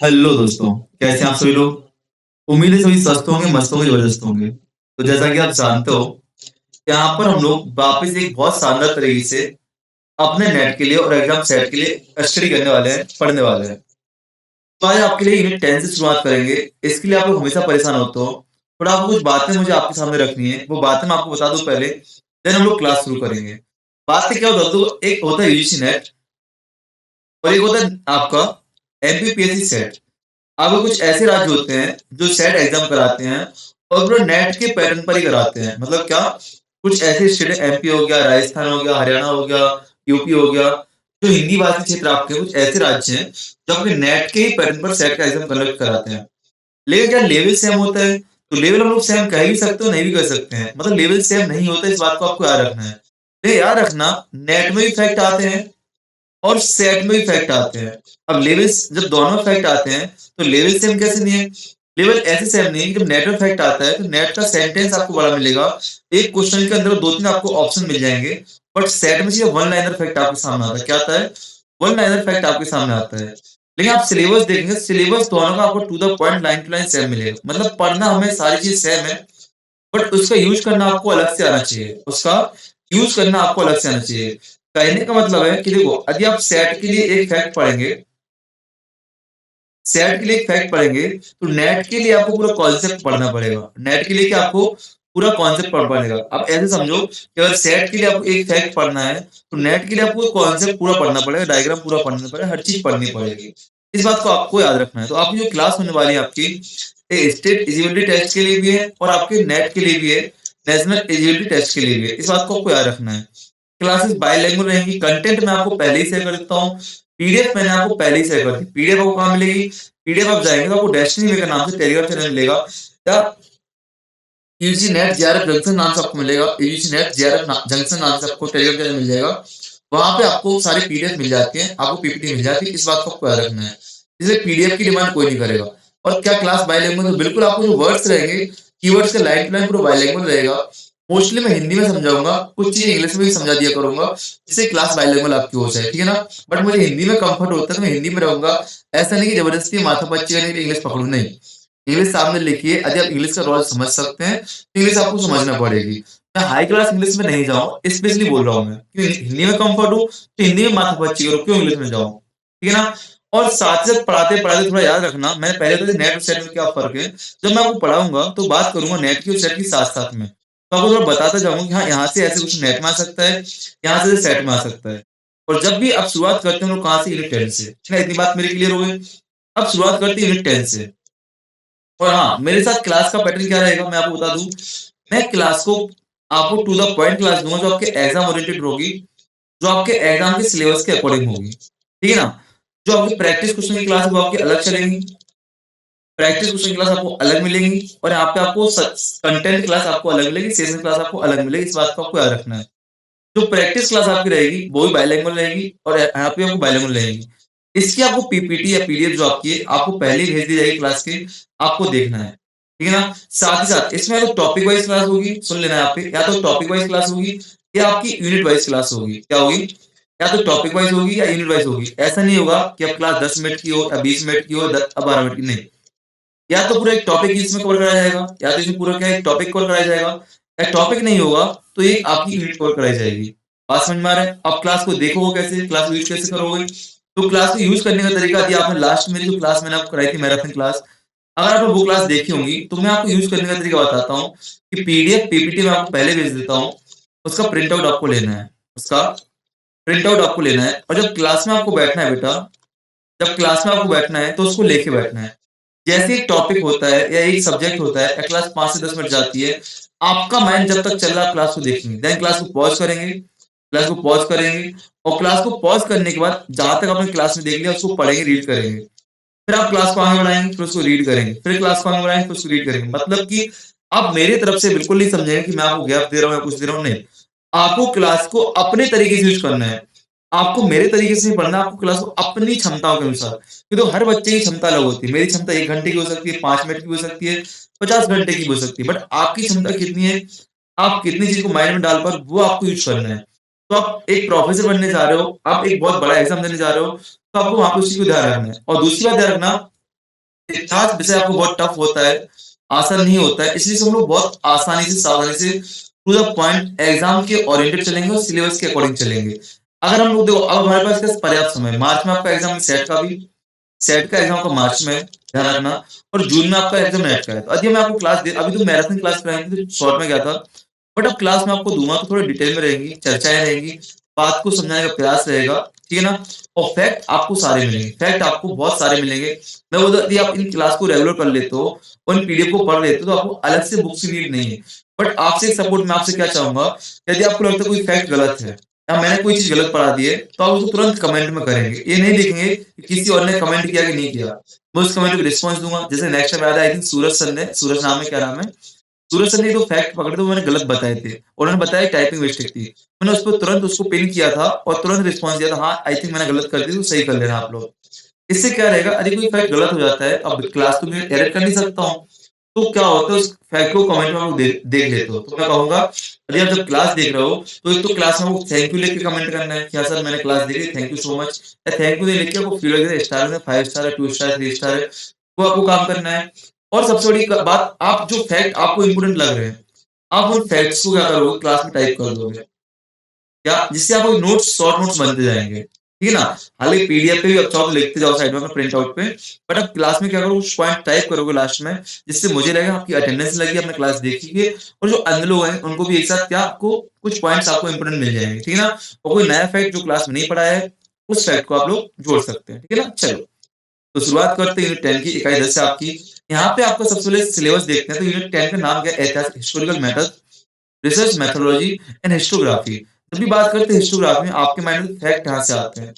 Hello दोस्तों, कैसे हैं आप सभी लोग? उम्मीद है सभी स्वस्थ होंगे, मस्त होंगे, जबरदस्त होंगे। तो जैसा कि आप जानते हो, यहाँ पर हम लोग वापस एक बहुत शानदार तरीके से अपने नेट के लिए और एग्ज़ाम सेट के लिए स्टडी करने वाले हैं, पढ़ने वाले हैं। तो आज आपके लिए यूनिट 10 से शुरुआत करेंगे। इसके लिए आप लोग हमेशा परेशान होते हो, बट आपको कुछ बातें मुझे आपके सामने रखनी है, वो बातें मैं आपको बता दूँ पहले, देन हम लोग क्लास शुरू करेंगे। बातें क्या होता है तो एक होता है यूजीसी नेट और एक होता है आपका एमपीपीएससी सेट। अब कुछ ऐसे राज्य होते हैं जो सेट एग्जाम कराते हैं और पूरा नेट के पैटर्न पर ही कराते हैं। मतलब क्या, कुछ ऐसे स्टेट एमपी हो गया, राजस्थान हो गया, हरियाणा हो गया, यूपी हो गया, जो हिंदी भाषी क्षेत्र आपके कुछ ऐसे राज्य हैं जो अपने नेट के ही पैटर्न पर सेट का एग्जाम कंडक्ट कराते हैं। लेकिन क्या लेवल सेम होता है? तो लेवल हम लोग सेम कह भी सकते हो, नहीं भी कर सकते हैं। मतलब लेवल सेम नहीं होता, इस बात को आपको याद रखना है। लेकिन याद रखना, नेट में भी फैक्ट आते हैं और सेट में भी फैक्ट आते हैं। अब लेवल्स जब दोनों फैक्ट आते हैं, तो लेवल सेम कैसे नहीं है? लेवल ऐसे सेम नहीं है कि जब नेट में फैक्ट आता है, तो नेट का सेंटेंस आपको बड़ा मिलेगा। एक क्वेश्चन के अंदर 2-3 आपको ऑप्शन मिल जाएँगे, बट सेट में सिर्फ वन लाइनर फैक्ट आपके सामने आता है। क्या आता है? वन लाइनर फैक्ट आपके सामने आता है। लेकिन आप सिलेबस देखेंगे, सिलेबस दोनों का आपको to the point, line to line same मिलेगा। मतलब पढ़ना हमें सारी चीज़ सेम है, बट उसका यूज़ करना आपको अलग से आना चाहिए। उसका यूज़ करना आपको अलग से आना चाहिए। कहने का मतलब है कि देखो, यदि आप सेट के लिए एक फैक्ट पढ़ेंगे, सेट के लिए एक फैक्ट पढ़ेंगे, तो नेट के लिए आपको पूरा कॉन्सेप्ट पढ़ना पड़ेगा। नेट के लिए क्या आपको पूरा कॉन्सेप्ट पढ़ना पड़ेगा। अब ऐसे समझो कि अगर सेट के लिए आपको एक फैक्ट पढ़ना है, तो नेट के लिए आपको कॉन्सेप्ट पूरा पढ़ना पड़ेगा, डायग्राम पूरा पढ़ना पड़ेगा, हर चीज़ पढ़नी पड़ेगी। इस बात को आपको याद रखना है। तो आपकी जो क्लास होने वाली है आपकी, ये स्टेट एलिजिबिलिटी टेस्ट के लिए भी है और आपके नेट के लिए भी है, नेशनल एलिजिबिलिटी टेस्ट के लिए भी है। इस बात को आपको याद रखना है। क्लासेस बायलैंग्वेज रहेंगी, कंटेंट मैं आपको पहले ही शेयर कर देता हूँ। पीडीएफ मैंने आपको पहले ही शेयर कर दी। पीडीएफ आपको कहाँ मिलेगी? पीडीएफ आप जाएँगे तो आपको डेस्टिनी मेकर नाम से टेलीग्राम चैनल मिलेगा या यूजीसी नेट जेआरएफ जंक्शन नाम से आपको मिलेगा। यूजीसी नेट जेआरएफ जंक्शन नाम से आपको टेलीग्राम चैनल मिल जाएगा। वहाँ पे आपको सारी पीडीएफ मिल जाती है, आपको पीपीटी मिल जाती है। इस बात को आपको याद रखना है। इसलिए पीडीएफ की डिमांड कोई नहीं करेगा। और क्या क्लास बायलैंग्वेज में? बिल्कुल आपको जो वर्ड्स रहेंगे, कीवर्ड्स का लाइन टू लाइन पूरा बायलैंग्वेज रहेगा। मोस्टली मैं हिंदी में समझाऊँगा, कुछ चीज़ें इंग्लिश में भी समझा दिया करूँगा, जिससे क्लास बायलैंग्वेज आपकी हो जाए, ठीक है ना? बट मुझे हिंदी में कम्फर्ट होता है तो मैं हिंदी में रहूँगा। ऐसा नहीं कि ज़बरदस्ती माथापच्ची करने के लिए इंग्लिश पकड़ूँ, नहीं। इंग्लिश सामने लिखिए, यदि आप इंग्लिश का रोल समझ सकते हैं, तो इंग्लिश आपको समझना पड़ेगी। मैं हाई क्लास इंग्लिश में नहीं जाऊँ, स्पेशली बोल रहा हूँ मैं। क्यों हिंदी में कम्फर्ट हूँ, तो हिंदी में माथापच्ची करो, क्यों इंग्लिश में जाऊँ? ठीक है ना? और साथ ही साथ पढ़ाते-पढ़ाते थोड़ा याद रखना, मैंने पहले तो नेट और सेट में क्या फ़र्क है, जब मैं आपको पढ़ाऊँगा तो बात करूँगा नेट की और सेट की साथ-साथ में। तो आपको थोड़ा बताता जाऊँगा कि हाँ, यहाँ से ऐसे क्वेश्चन नेट में आ सकता है, यहाँ से सेट में आ सकता है। और जब भी आप शुरुआत करते हो, कहाँ से? यूनिट 10 से। ठीक है, इतनी बात मेरी क्लियर हो गई? अब शुरुआत करते हैं यूनिट 10 से। और हाँ, मेरे साथ क्लास का पैटर्न क्या रहेगा मैं आपको बता दूँ। मैं क्लास को आपको टू द पॉइंट क्लास दूँगा, जो आपके एग्ज़ाम ओरिएंटेड होगी, जो आपके एग्ज़ाम के सिलेबस के अकॉर्डिंग होगी। ठीक है ना? जो आपकी प्रैक्टिस क्वेश्चन की क्लास है वो आपकी अलग चलेंगी। प्रैक्टिस क्वेश्चन क्लास आपको अलग मिलेंगी और यहाँ पे आपको कंटेंट क्लास आपको अलग मिलेगी, सेशन क्लास आपको अलग मिलेगी। इस बात को आपको याद रखना है। जो प्रैक्टिस क्लास आपकी रहेगी वो भी बाइलिंगुअल रहेगी और यहाँ पे आपको बाइलिंगुअल रहेगी। इसकी आपको पीपीटी या पीडीएफ जो आपकी है, आपको पहले ही भेज दी जाएगी क्लास की, आपको देखना है। ठीक है ना? साथ ही साथ इसमें या तो टॉपिक वाइज़ क्लास होगी, सुन लेना है आपके, या तो टॉपिक वाइज़ क्लास होगी या आपकी यूनिट वाइज़ क्लास होगी। क्या होगी? या तो टॉपिक वाइज़ होगी या यूनिट वाइज़ होगी। ऐसा नहीं होगा कि अब क्लास 10 मिनट की हो या 20 मिनट की हो, 12 मिनट की, नहीं। या तो पूरा एक टॉपिक ही इसमें कवर कराया जाएगा, या तो इसमें पूरा क्या है, एक टॉपिक कवर कराया जाएगा, या टॉपिक नहीं होगा तो ये आपकी यूनिट कवर कराई जाएगी। बात समझ में आ रहा है? अब क्लास को देखोगे कैसे, क्लास को यूज़ कैसे करोगे? तो क्लास को यूज़ करने का तरीका यदि आपने लास्ट मेरी जो क्लास मैंने आपको कराई थी मैराथन क्लास, अगर आपने वो क्लास देखी होंगी, तो मैं आपको यूज़ करने का तरीका बताता हूँ कि पीडीएफ, पीपीटी मैं आपको पहले भेज देता हूँ, उसका प्रिंट आउट आपको लेना है, उसका प्रिंट आउट आपको लेना है और जब क्लास में आपको बैठना है बेटा, जब क्लास में आपको बैठना है तो उसको लेके बैठना है। जैसे एक टॉपिक होता है या एक सब्जेक्ट होता है या क्लास 5 से 10 मिनट जाती है, आपका माइंड जब तक चल रहा है आप क्लास को देखेंगे, देन क्लास को पॉज़ करेंगे, क्लास को पॉज़ करेंगे और क्लास को पॉज़ करने के बाद जहाँ तक आपने क्लास में देख लिया उसको पढ़ेंगे, रीड करेंगे। फिर आप क्लास को आगे बढ़ाएँगे, फिर उसको रीड करेंगे, फिर क्लास को आगे बढ़ाएँगे, फिर उसको रीड करेंगे। मतलब कि आप मेरी तरफ से बिल्कुल नहीं समझेंगे कि मैं आपको गैप दे रहा हूँ या कुछ दे रहा हूँ, नहीं। आपको क्लास को अपने तरीके से यूज़ करना है। आपको मेरे तरीके से नहीं पढ़ना है, आपको क्लास को अपनी क्षमताओं के अनुसार। ये तो हर बच्चे की क्षमता अलग होती है। मेरी क्षमता 1 घंटे की हो सकती है, 5 मिनट की हो सकती है, 50 घंटे की हो सकती है। बट आपकी क्षमता कितनी है, आप कितनी चीज़ को माइंड में डाल पाओ, वो आपको यूज़ करना है। तो आप एक प्रोफ़ेसर बनने जा रहे हो, आप एक बहुत बड़ा एग्ज़ाम देने जा रहे हो, तो आपको वहाँ पे उस चीज़ को ध्यान रखना है। और दूसरी बात ध्यान रखना, इतिहास विषय आपको बहुत टफ होता है, आसान नहीं होता है, इसलिए हम लोग बहुत आसानी से, सावधानी से टू द पॉइंट एग्ज़ाम के ओरिएंटेड चलेंगे और सिलेबस के अकॉर्डिंग चलेंगे। अगर हम लोग देखो अब हमारे पास इसका पर्याप्त समय है, मार्च में आपका एग्ज़ाम सेट का एग्ज़ाम आपका मार्च में है, ध्यान रखना और जून में आपका एग्ज़ाम नेट का है। तो अभी मैं आपको क्लास दे अभी तो मैराथन क्लास कराई थी, तो शॉर्ट में गया था। बट अब क्लास में आपको दूँगा तो थोड़ी डिटेल में रहेंगी, चर्चाएँ रहेंगी, बात को समझाने का प्रयास रहेगा, ठीक है ना? और फैक्ट आपको सारे मिलेंगे, फैक्ट आपको बहुत सारे मिलेंगे। मैं बोलता यदि आप इन क्लास को रेगुलर कर लेते हो और इन पीडीएफ को पढ़ लेते हो तो आपको अलग से बुक्स की नीड नहीं है। बट आपसे एक सपोर्ट मैं आपसे क्या चाहूँगा, यदि आपको लगता है कोई फैक्ट गलत है या मैंने कोई चीज़ गलत पढ़ा दी है, तो आप उसको तुरंत कमेंट में करेंगे। ये नहीं देखेंगे कि किसी और ने कमेंट किया कि नहीं किया। मैं उस कमेंट को रिस्पॉन्स दूँगा। जैसे नेक्स्ट टाइम आया था आई थिंक सूरज सर ने, सूरज नाम है, क्या नाम है? सूरज सर ने 2 फैक्ट पकड़े थे वो मैंने गलत बताए थे। उन्होंने बताया टाइपिंग मिस्टेक थी। मैंने उसपे तुरंत उसको पिन किया था और तुरंत रिस्पॉन्स दिया था, हाँ, आई थिंक मैंने गलत कर दी तो सही कर लेना आप लोग। इससे क्या रहेगा, यदि कोई फैक्ट गलत हो जाता है, अब क्लास तो मैं एडिट कर नहीं सकता हूँ। तो क्या होता है उस फैक्ट को कमेंट में आप लोग देख लेते हो। तो मैं कहूँगा यदि आप जब क्लास देख रहे हो, तो एक तो क्लास में आपको थैंक यू लिख के कमेंट करना है कि हाँ सर मैंने क्लास देखी, थैंक यू सो मच। या थैंक यू नहीं लिख के आपको फीडबैक देना है, स्टार है, 5 स्टार है, 2 स्टार है, 3 स्टार है, वो आपको काम करना है। और सबसे बड़ी बात, आप जो फैक्ट आपको इम्पोर्टेंट लग रहे हैं, आप उन फैक्ट्स को क्या करोगे, क्लास में टाइप कर दोगे। क्या जिससे आपको नोट्स, शॉर्ट नोट्स बनते जाएँगे, ठीक है ना? हालाँकि पीडीएफ पे भी आप चाहो तो लिखते जाओ साइड में अपना प्रिंट आउट पे, बट आप क्लास में क्या करोगे कुछ पॉइंट टाइप करोगे लास्ट में, जिससे मुझे लगेगा आपकी अटेंडेंस लगी, आपने क्लास देखी है और जो अन्य लोग हैं उनको भी एक साथ क्या आपको कुछ पॉइंट्स आपको इम्पोर्टेंट मिल जाएँगे, ठीक है ना? और कोई नया फैक्ट जो क्लास में नहीं पढ़ा है, उस फैक्ट को आप लोग जोड़ सकते हैं, ठीक है ना? चलो, तो शुरुआत करते हैं यूनिट 10 की इकाई 10 से आपकी। यहाँ पे आपका सबसे पहले सिलेबस देखते हैं, तो यूनिट 10 का नाम क्या है? ऐतिहासिक historical method, research methodology and historiography. जब भी बात करते हैं हिस्टोग्राफी में, आपके माइंड में फैक्ट यहाँ से आते हैं,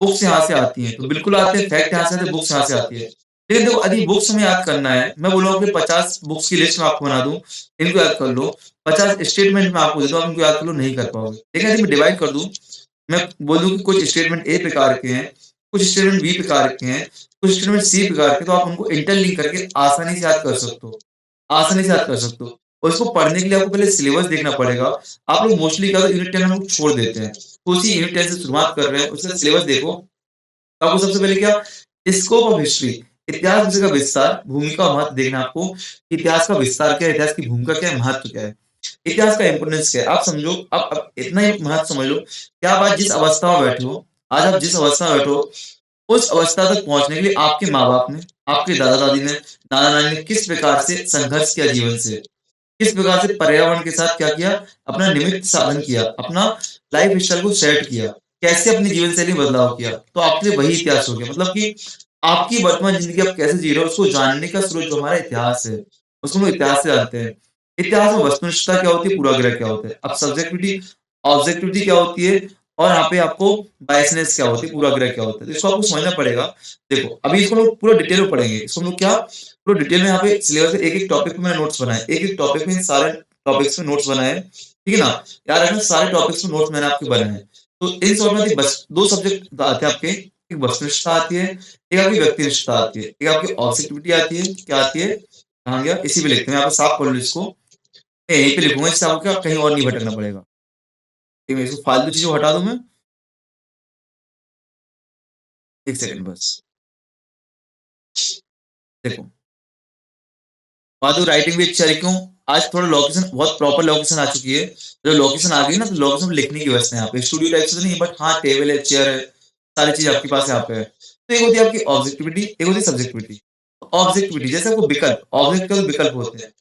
बुक्स यहाँ से आती हैं, तो बिल्कुल आते हैं, फैक्ट यहाँ से आते हैं, बुक्स यहाँ से आती है। लेकिन देखो यदि बुक्स हमें याद करना है, मैं बोल रहा हूँ कि 50 बुक्स की लिस्ट मैं आपको बना दूँ, इनको याद कर लो। 50 स्टेटमेंट मैं आपको दे दूँ, आप इनको याद कर लो, नहीं कर पाओगे। लेकिन यदि मैं डिवाइड कर दूँ, मैं बोल दूँ कि कुछ स्टेटमेंट ए प्रकार के हैं, कुछ स्टेटमेंट बी प्रकार के हैं, कुछ स्टेटमेंट सी प्रकार के, तो आप उनको इंटरलिंक करके आसानी से याद कर सकते हो। आसानी से याद कर सकते हो। और इसको पढ़ने के लिए आपको पहले सिलेबस देखना पड़ेगा। आप लोग मोस्टली क्या होता है, यूनिट 10 हम लोग छोड़ देते हैं। तो उसी यूनिट 10 से शुरुआत कर रहे हैं, उसका सिलेबस देखो। तो आपको सबसे पहले क्या, स्कोप ऑफ हिस्ट्री, इतिहास विषय का विस्तार, भूमिका और महत्व देखना है आपको। इतिहास का विस्तार क्या है, इतिहास की भूमिका क्या है, महत्व क्या है? इतिहास का इम्पोर्टेंस क्या है? आप समझो, अब इतना ही महत्व समझ लो कि आप आज जिस अवस्था में बैठे हो, आज आप जिस अवस्था में बैठे हो, उस अवस्था तक पहुँचने के लिए आपके माँ-बाप ने, आपके दादा-दादी ने, नाना-नानी ने किस प्रकार से संघर्ष किया जीवन से, किस प्रकार से पर्यावरण के साथ क्या किया, अपना निमित्त साधन किया, अपना लाइफ स्टाइल को सेट किया, कैसे अपनी जीवन शैली में बदलाव किया, तो आपके लिए वही इतिहास हो गया। मतलब कि आपकी वर्तमान ज़िंदगी आप कैसे जी रहे हो, उसको जानने का स्रोत जो हमारा इतिहास है, उसको हम इतिहास से जानते हैं। इतिहास में वस्तुनिष्ठता क्या होती है, पूर्वाग्रह क्या होता है। अब सब्जेक्टिविटी, ऑब्जेक्टिविटी क्या होती है और यहाँ पे आपको बायसनेस क्या होती है, पूर्वाग्रह क्या होता है। तो इसको आपको समझना पड़ेगा। देखो, अभी इसको हम लोग पूरा डिटेल में पढ़ेंगे। इसको हम लोग क्या पूरा डिटेल में यहाँ पे सिलेबस है, एक-एक टॉपिक पे मैंने नोट्स बनाए। एक-एक टॉपिक में सारे टॉपिक्स में नोट्स बनाए हैं, ठीक है ना? याद रखना सारे टॉपिक्स में नोट्स मैंने आपके बनाए हैं। तो इन शॉर्ट में बस 2 सब्जेक्ट आते हैं आपके, एक वस्तुनिष्ठता आती है, एक आपकी व्यक्तिनिष्ठता आती है, एक आपकी ऑब्जेक्टिविटी आती है, क्या आती है? कहाँ गया? इसी पे लिखते हैं, मैं आपको साफ कर लूँ इसको। मैं यहीं पे लिखूँगा, इससे आपको क्या कहीं और नहीं भटकना पड़ेगा। ठीक है, इसको फालतू चीज़ें को हटा दूँ मैं? 1 सेकंड बस। देखो, बात तो राइटिंग भी अच्छी आ रही, क्यों? आज थोड़ा लोकेशन बहुत प्रॉपर लोकेशन आ चुकी है। जब लोकेशन आ गई ना, तो लोकेशन में लिखने की व्यवस्था है यहाँ पे। स्टूडियो टाइप से तो नहीं, बट हाँ, टेबल है, चेयर है, सारी चीज़ आपके पास यहाँ पे है। तो एक होती है आपकी ऑब्जेक्टिविटी, एक होती है सब्जेक्टिविटी। ऑब्जेक्टिविटी जैसे आपको विकल्प, ऑब्जेक्ट के विकल्प होते हैं।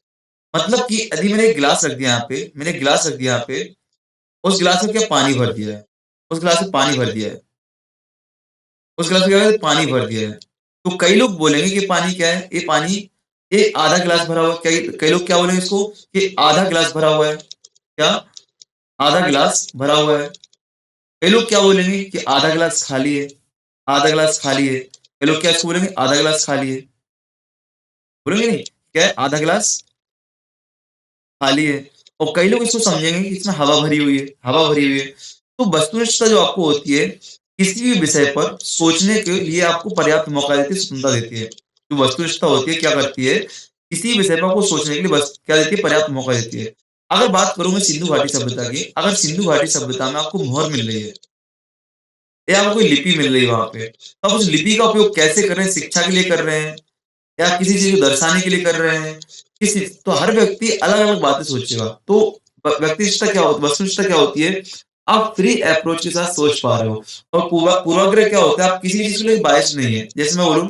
मतलब कि यदि मैंने एक गिलास रख दिया यहाँ पे, मैंने एक गिलास रख दिया यहाँ पे, उस गिलास में क्या पानी भर दिया है, उस गिलास में पानी भर दिया है, उस गिलास में क्या है, पानी भर दिया है। तो कई लोग बोलेंगे कि पानी क्या है? ये पानी, ये आधा गिलास भरा हुआ है। कई कई लोग क्या बोलेंगे इसको कि आधा गिलास भरा हुआ है। क्या? आधा गिलास भरा हुआ है। कई लोग क्या बोलेंगे कि आधा गिलास खाली है, आधा गिलास खाली है। कई लोग क्या इसको बोलेंगे, आधा गिलास खाली है। बोलेंगे नहीं? क्या है? आधा गिलास खाली है। और कई लोग इसको समझेंगे कि इसमें हवा भरी हुई है, हवा भरी हुई है। तो वस्तुनिष्ठता जो आपको होती है, किसी भी विषय पर सोचने के लिए आपको पर्याप्त मौका देती है, स्वतंत्रता देती है। जो वस्तुनिष्ठता होती है, क्या करती है? किसी विषय पर आपको सोचने के लिए बस क्या देती है? पर्याप्त मौका देती है। अगर बात करूँ मैं सिंधु घाटी सभ्यता की, अगर सिंधु घाटी सभ्यता में आपको मोहर मिल रही है, या आपको कोई लिपि मिल रही है वहाँ पे, तो आप उस लिपि का उपयोग कैसे कर रहे हैं? शिक्षा के लिए कर रहे हैं या किसी चीज़ को दर्शाने के लिए कर रहे हैं? किस चीज़ तो हर व्यक्ति अलग-अलग बातें सोचेगा। तो व्यक्तिनिष्ठता क्या होती है, वस्तुनिष्ठता क्या होती है? आप फ्री अप्रोच के साथ सोच पा रहे हो और पूर्वाग्रह क्या होता है? आप किसी भी चीज़ को लेके बायस्ड नहीं है। जैसे मैं बोलूँ,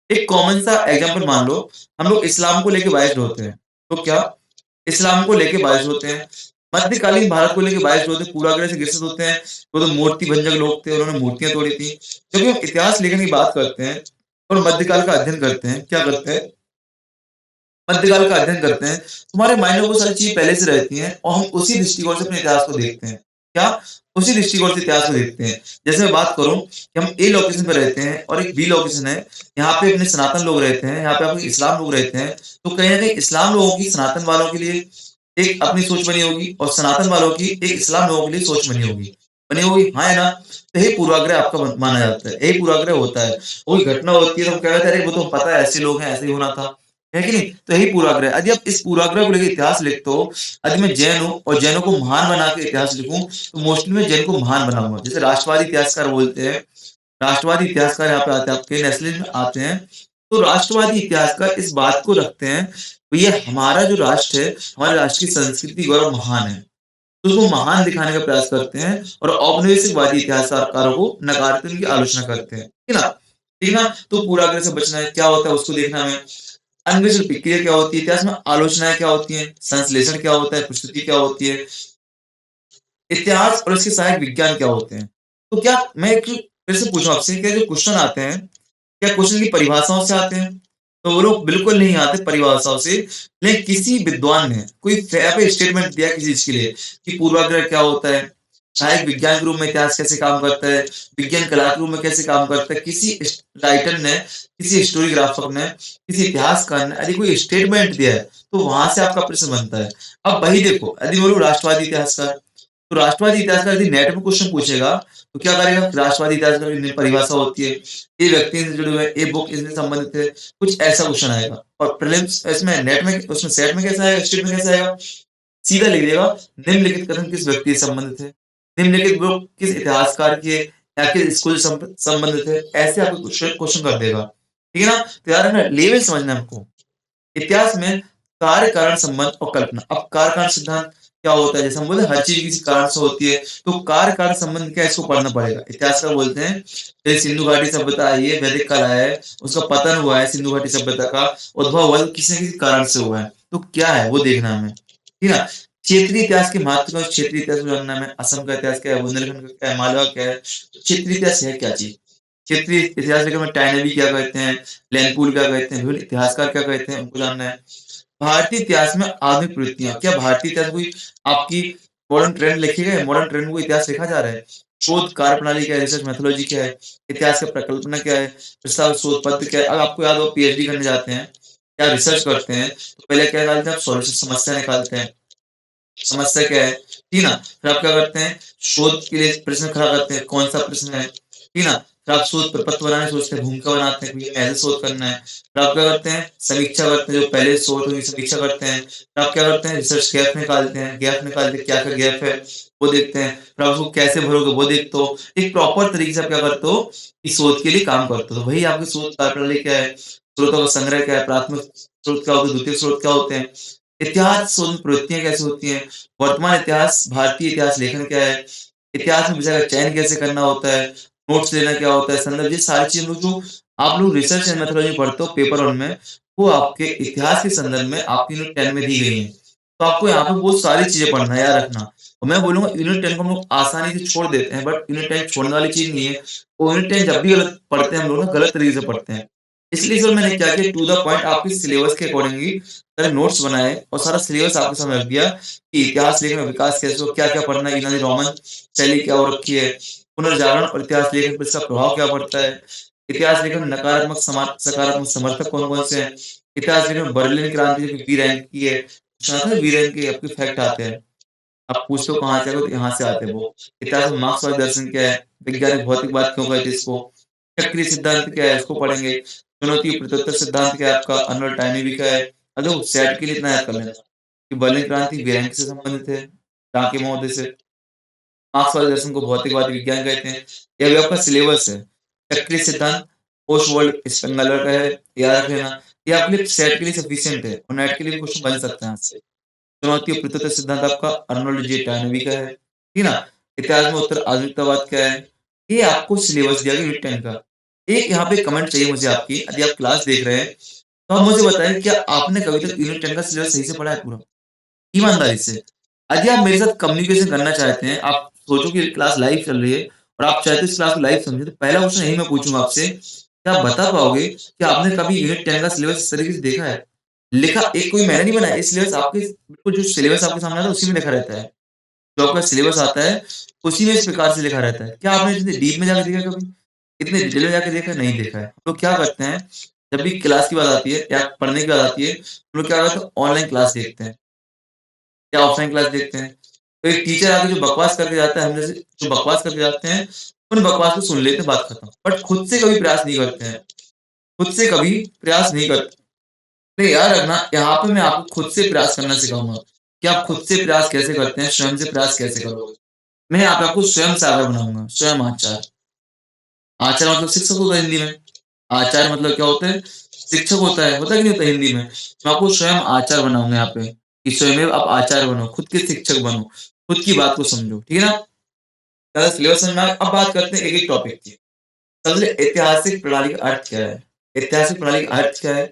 एक कॉमन सा एग्ज़ाम्पल मान लो, हम लोग इस्लाम को लेके बायस्ड होते हैं। तो क्या? इस्लाम को लेके बायस्ड होते हैं। मध्यकालीन भारत को लेके बायस्ड होते हैं, पूर्वाग्रह से ग्रसित होते हैं। वो तो मूर्ति भंजक लोग थे, उन्होंने मूर्तियाँ तोड़ी थी। जब हम इतिहास लेखन की बात करते हैं और मध्यकाल का अध्ययन करते हैं, क्या करते हैं? मध्यकाल का अध्ययन करते हैं, तुम्हारे माइंड में वो सारी चीज़ें पहले से रहती हैं और हम उसी दृष्टिकोण से अपने इतिहास को देखते हैं। क्या? उसी दृष्टिकोण से इतिहास को देखते हैं। जैसे मैं बात करूँ कि हम ए लोकेशन पे रहते हैं और एक बी लोकेशन है, यहाँ पे अपने सनातन लोग रहते हैं, यहाँ पे आपके इस्लाम लोग रहते हैं, तो कहीं न कहीं इस्लाम लोगों की सनातन वालों के लिए एक अपनी सोच बनी होगी और सनातन वालों की एक इस्लाम लोगों के लिए सोच बनी होगी। बनी होगी, हाँ, है ना? तो यही पूर्वाग्रह आपका माना जाता है, यही पूर्वाग्रह होता है। कोई घटना होती है तो हम कह रहे थे, अरे वो तो पता है ऐसे लोग हैं, ऐसे ही होना था। है कि नहीं? तो यही पूर्वाग्रह है। यदि आप इस पूर्वाग्रह को लेके इतिहास लिखते हो, यदि मैं जैन हूँ और जैनों को महान बना के इतिहास लिखूँ, तो मोस्टली मैं जैन को महान बनाऊँगा। जैसे राष्ट्रवादी इतिहासकार बोलते हैं, राष्ट्रवादी इतिहासकार यहाँ पे आते हैं, आपके नेशनलिज़्म में आते हैं, तो राष्ट्रवादी इतिहासकार इस बात को रखते हैं, भैया हमारा जो राष्ट्र है, हमारे राष्ट्र की संस्कृति गौरव महान है। तो उसको महान दिखाने का प्रयास करते हैं और औपनिवेशिकवादी इतिहासकारों को नकारते हैं, उनकी आलोचना करते हैं। ठीक है ना? ठीक है ना? तो पूर्वाग्रह से बचना है, क्या होता है उसको देखना है। अन्वेषण प्रक्रिया क्या होती है? इतिहास में आलोचनाएँ क्या होती हैं? संश्लेषण क्या होता है? प्रस्तुति क्या होती है? इतिहास और इसके सहायक विज्ञान क्या होते हैं? तो क्या मैं एक फिर से पूछूँ आपसे, क्या जो क्वेश्चन आते हैं, क्या क्वेश्चन की परिभाषाओं से आते हैं? तो वो लोग बिल्कुल नहीं आते परिभाषाओं से, लेकिन किसी विद्वान ने कोई यहाँ पे स्टेटमेंट दिया किसी चीज़ के लिए कि पूर्वाग्रह क्या होता है? सहायक विज्ञान के रूप में इतिहास कैसे काम करता है? विज्ञान कला के रूप में कैसे काम करता है? किसी राइटर ने, किसी हिस्टोरियोग्राफर ने, किसी इतिहासकार ने यदि कोई स्टेटमेंट दिया है, तो वहाँ से आपका प्रश्न बनता है। अब वही देखो, यदि बोलूँ राष्ट्रवादी इतिहासकार, तो राष्ट्रवादी इतिहासकार यदि नेट में क्वेश्चन पूछेगा, तो क्या करेगा? राष्ट्रवादी इतिहासकार की परिभाषा होती है, ये व्यक्ति से जुड़े हुए हैं, ये बुक इससे संबंधित है, कुछ ऐसा क्वेश्चन आएगा। और प्रीलिम्स इसमें नेट में उसमें सेट में कैसा आएगा, स्टेट में कैसा आएगा? सीधा लिख देगा, निम्नलिखित कथन किस व्यक्ति से संबंधित है? निम्नलिखित बुक किस इतिहासकार की है या किस स्कूल से संबंधित है? ऐसे आपको क्वेश्चन क्वेश्चन कर देगा। ठीक है ना? तो यार है ना, लेवल समझना है हमको। इतिहास में कार्य कारण संबंध और कल्पना। अब कार्य कारण सिद्धांत क्या होता है? जैसे हम बोलते हैं हर चीज किसी कारण से होती है, तो कार्य कारण संबंध क्या है, इसको पढ़ना पड़ेगा। इतिहासकार बोलते हैं जैसे सिंधु घाटी सभ्यता आई है, वैदिक काल आया है, उसका पतन हुआ है, सिंधु घाटी सभ्यता का उद्भव हुआ है, तो किसी न किसी कारण से हुआ है। तो क्या है वो देखना है हमें, ठीक है ना? क्षेत्रीय इतिहास के महत्व का, क्षेत्रीय इतिहास को जानना है हमें। असम का इतिहास क्या है, बुंदेलखंड का क्या है, मालवा क्या है, क्षेत्रीय इतिहास है क्या चीज? क्षेत्रीय इतिहास लेकर में टाइनबी क्या कहते हैं, लैंडपुल क्या कहते हैं, विभिन्न इतिहासकार क्या कहते हैं, उनको जानना है। भारतीय इतिहास में आधुनिक प्रवृत्तियाँ, क्या भारतीय इतिहास कोई आपकी मॉडर्न ट्रेंड लिखे गए? मॉडर्न ट्रेंड को इतिहास लिखा जा रहा है? शोध कार्य प्रणाली क्या है? रिसर्च मेथोडोलॉजी क्या है? इतिहास का परिकल्पना क्या है? प्रस्ताव शोध पत्र क्या है? अगर आपको याद हो पीएचडी करने जाते हैं या रिसर्च करते हैं, तो पहले क्या निकालते हैं आप? सॉल्यूशन, समस्या निकालते हैं। समस्या क्या है? ठीक है ना? फिर आप क्या करते हैं? शोध के लिए प्रश्न खड़ा करते हैं, कौन-सा प्रश्न है? ठीक है ना? फिर आप शोध प्रपत्र बनाने सोचते हैं, भूमिका बनाते हैं कि ऐसे शोध करना है। फिर आप क्या करते हैं? समीक्षा करते हैं, जो पहले शोध हुई समीक्षा करते हैं। फिर आप क्या करते हैं? रिसर्च गैप निकालते हैं, गैप निकाल के क्या-क्या गैप है, वो देखते हैं। फिर आप उसको कैसे भरोगे, वो देखते हो। एक प्रॉपर तरीके से आप क्या करते हो कि शोध के लिए काम करते हो। तो वही आपकी शोध कार्यप्रणाली क्या है? स्रोतों का संग्रह क्या है? प्राथमिक स्रोत क्या होते हैं? द्वितीयक स्रोत क्या होते हैं? इतिहास शोध में प्रवृत्तियाँ कैसे होती हैं? वर्तमान इतिहास, भारतीय इतिहास लेखन क्या है? इतिहास में विषय का चयन कैसे करना होता है? नोट्स लेना क्या होता है? संदर्भ, ये सारी चीज़ें लोग जो आप लोग रिसर्च एंड मेथोडोलॉजी पढ़ते हो पेपर 1 में, वो आपके इतिहास के संदर्भ में आपकी यूनिट 10 में दी गई हैं। तो आपको यहाँ पे वो सारी चीज़ें पढ़ना है, याद रखना। और मैं बोलूँगा यूनिट 10 को हम लोग आसानी से छोड़ देते हैं, बट यूनिट 10 छोड़ने वाली चीज़ नहीं है। वो यूनिट 10 जब भी गलत पढ़ते हैं हम लोग ना, गलत तरीके से पढ़ते हैं। इसलिए सर मैंने क्या किया, टू द पॉइंट आपके सिलेबस के अकॉर्डिंगली सारे नोट्स बनाए और सारा सिलेबस आपके सामने रख दिया कि इतिहास लेखन में विकास कैसे हो, क्या-क्या पढ़ना है, यूनानी रोमन शैली क्या हो रखी है, पुनर्जागरण और इतिहास लेखन पर इसका प्रभाव क्या पड़ता है, इतिहास लेखन में नकारात्मक सकारात्मक समर्थक कौन-कौन से हैं, इतिहास लेखन में बर्लिन क्रांति जो कि बी रैंक की है, सुना था बी रैंक के आपके फैक्ट आते हैं। आप पूछते हो कहाँ से आए हो? तो यहाँ से आते हैं वो। इतिहास में मार्क्सवादी दर्शन क्या है? वैज्ञानिक भौतिकवाद क्यों कहते हैं इसको? चक्रीय सिद्धांत क्या है? उसको पढ़ेंगे। चुनौती प्रत्युत्तर सिद्धांत क्या है आपका? अर्नोल्ड टाइनी का है। देखो सेट के लिए इतना याद कर लेना कि बर्लिन क्रांति वीरैंक से संबंधित है, टाँके महोदय से। मार्क्स वाले दर्शन को भौतिकवादी विज्ञान कहते हैं। ये भी आपका सिलेबस है। चक्रीय सिद्धांत पोस्ट वर्ल्ड स्पेंगलर का है, याद रख लेना। ये आपके लिए सेट के लिए सफिशिएंट है और नेट के लिए भी क्वेश्चन बन सकता है आपसे। चुनौती और प्रत्युत्तर सिद्धांत आपका अर्नोल्ड जे टर्नबी का है, ठीक है ना? इतिहास में उत्तर आधुनिकतावाद क्या है? ये आपको सिलेबस दिया गया यूनिट 10 का। एक यहाँ पे कमेंट चाहिए मुझे आपकी, यदि आप क्लास देख रहे हैं, तो आप मुझे बताएँ क्या आपने कभी तक यूनिट 10 का सिलेबस सही से पढ़ा है पूरा? ईमानदारी से। यदि आप मेरे साथ कम्युनिकेशन करना चाहते हैं, आप सोचो कि क्लास लाइव चल रही है और आप चाहते हो इस क्लास को लाइव समझें, तो पहला क्वेश्चन यही मैं पूछूँगा आपसे, क्या आप बता पाओगे कि आपने कभी यूनिट 10 का सिलेबस इस तरीके से देखा है? लिखा एक कोई मैंने नहीं बनाया, ये सिलेबस आपके बिल्कुल जो सिलेबस आपके सामने आता है, उसी में लिखा रहता है। जो आपका सिलेबस आता है, उसी में इस प्रकार से लिखा रहता है। क्या आपने इतने डीप में जाके देखा है कभी? इतने डिटेल में जाके देखा है? नहीं देखा है। हम लोग क्या करते हैं, जब भी क्लास की बात आती है या पढ़ने की बात आती है, हम लोग क्या करते हैं, ऑनलाइन क्लास देखते हैं। या ऑफलाइन क्लास देखते हैं। तो एक टीचर आके जो बकवास करके जाता है, हम जैसे जो बकवास करके जाते हैं, उन बकवास को सुन लेते हैं, बात खत्म। बट खुद से कभी प्रयास नहीं करते हैं, खुद से कभी प्रयास नहीं करते। तो याद रखना, यहाँ पे मैं आपको खुद से प्रयास करना सिखाऊँगा कि आप खुद से प्रयास कैसे करते हैं, स्वयं से प्रयास कैसे करोगे। मैं यहाँ पे आपको स्वयं सागर बनाऊँगा, स्वयं आचार्य। आचार्य मतलब शिक्षक होता है हिंदी में। आचार्य मतलब क्या होता है? शिक्षक होता है कि नहीं होता हिंदी में? मैं आपको स्वयं आचार्य बनाऊँगा यहाँ पे, कि स्वयं आप आचार्य बनो, खुद के शिक्षक बनो, खुद की बात को समझो, ठीक है ना? ज़्यादा सिलेबस समझ में आया, अब बात करते हैं एक-एक टॉपिक की। सबसे ऐतिहासिक प्रणाली का अर्थ क्या है? ऐतिहासिक प्रणाली का अर्थ क्या है?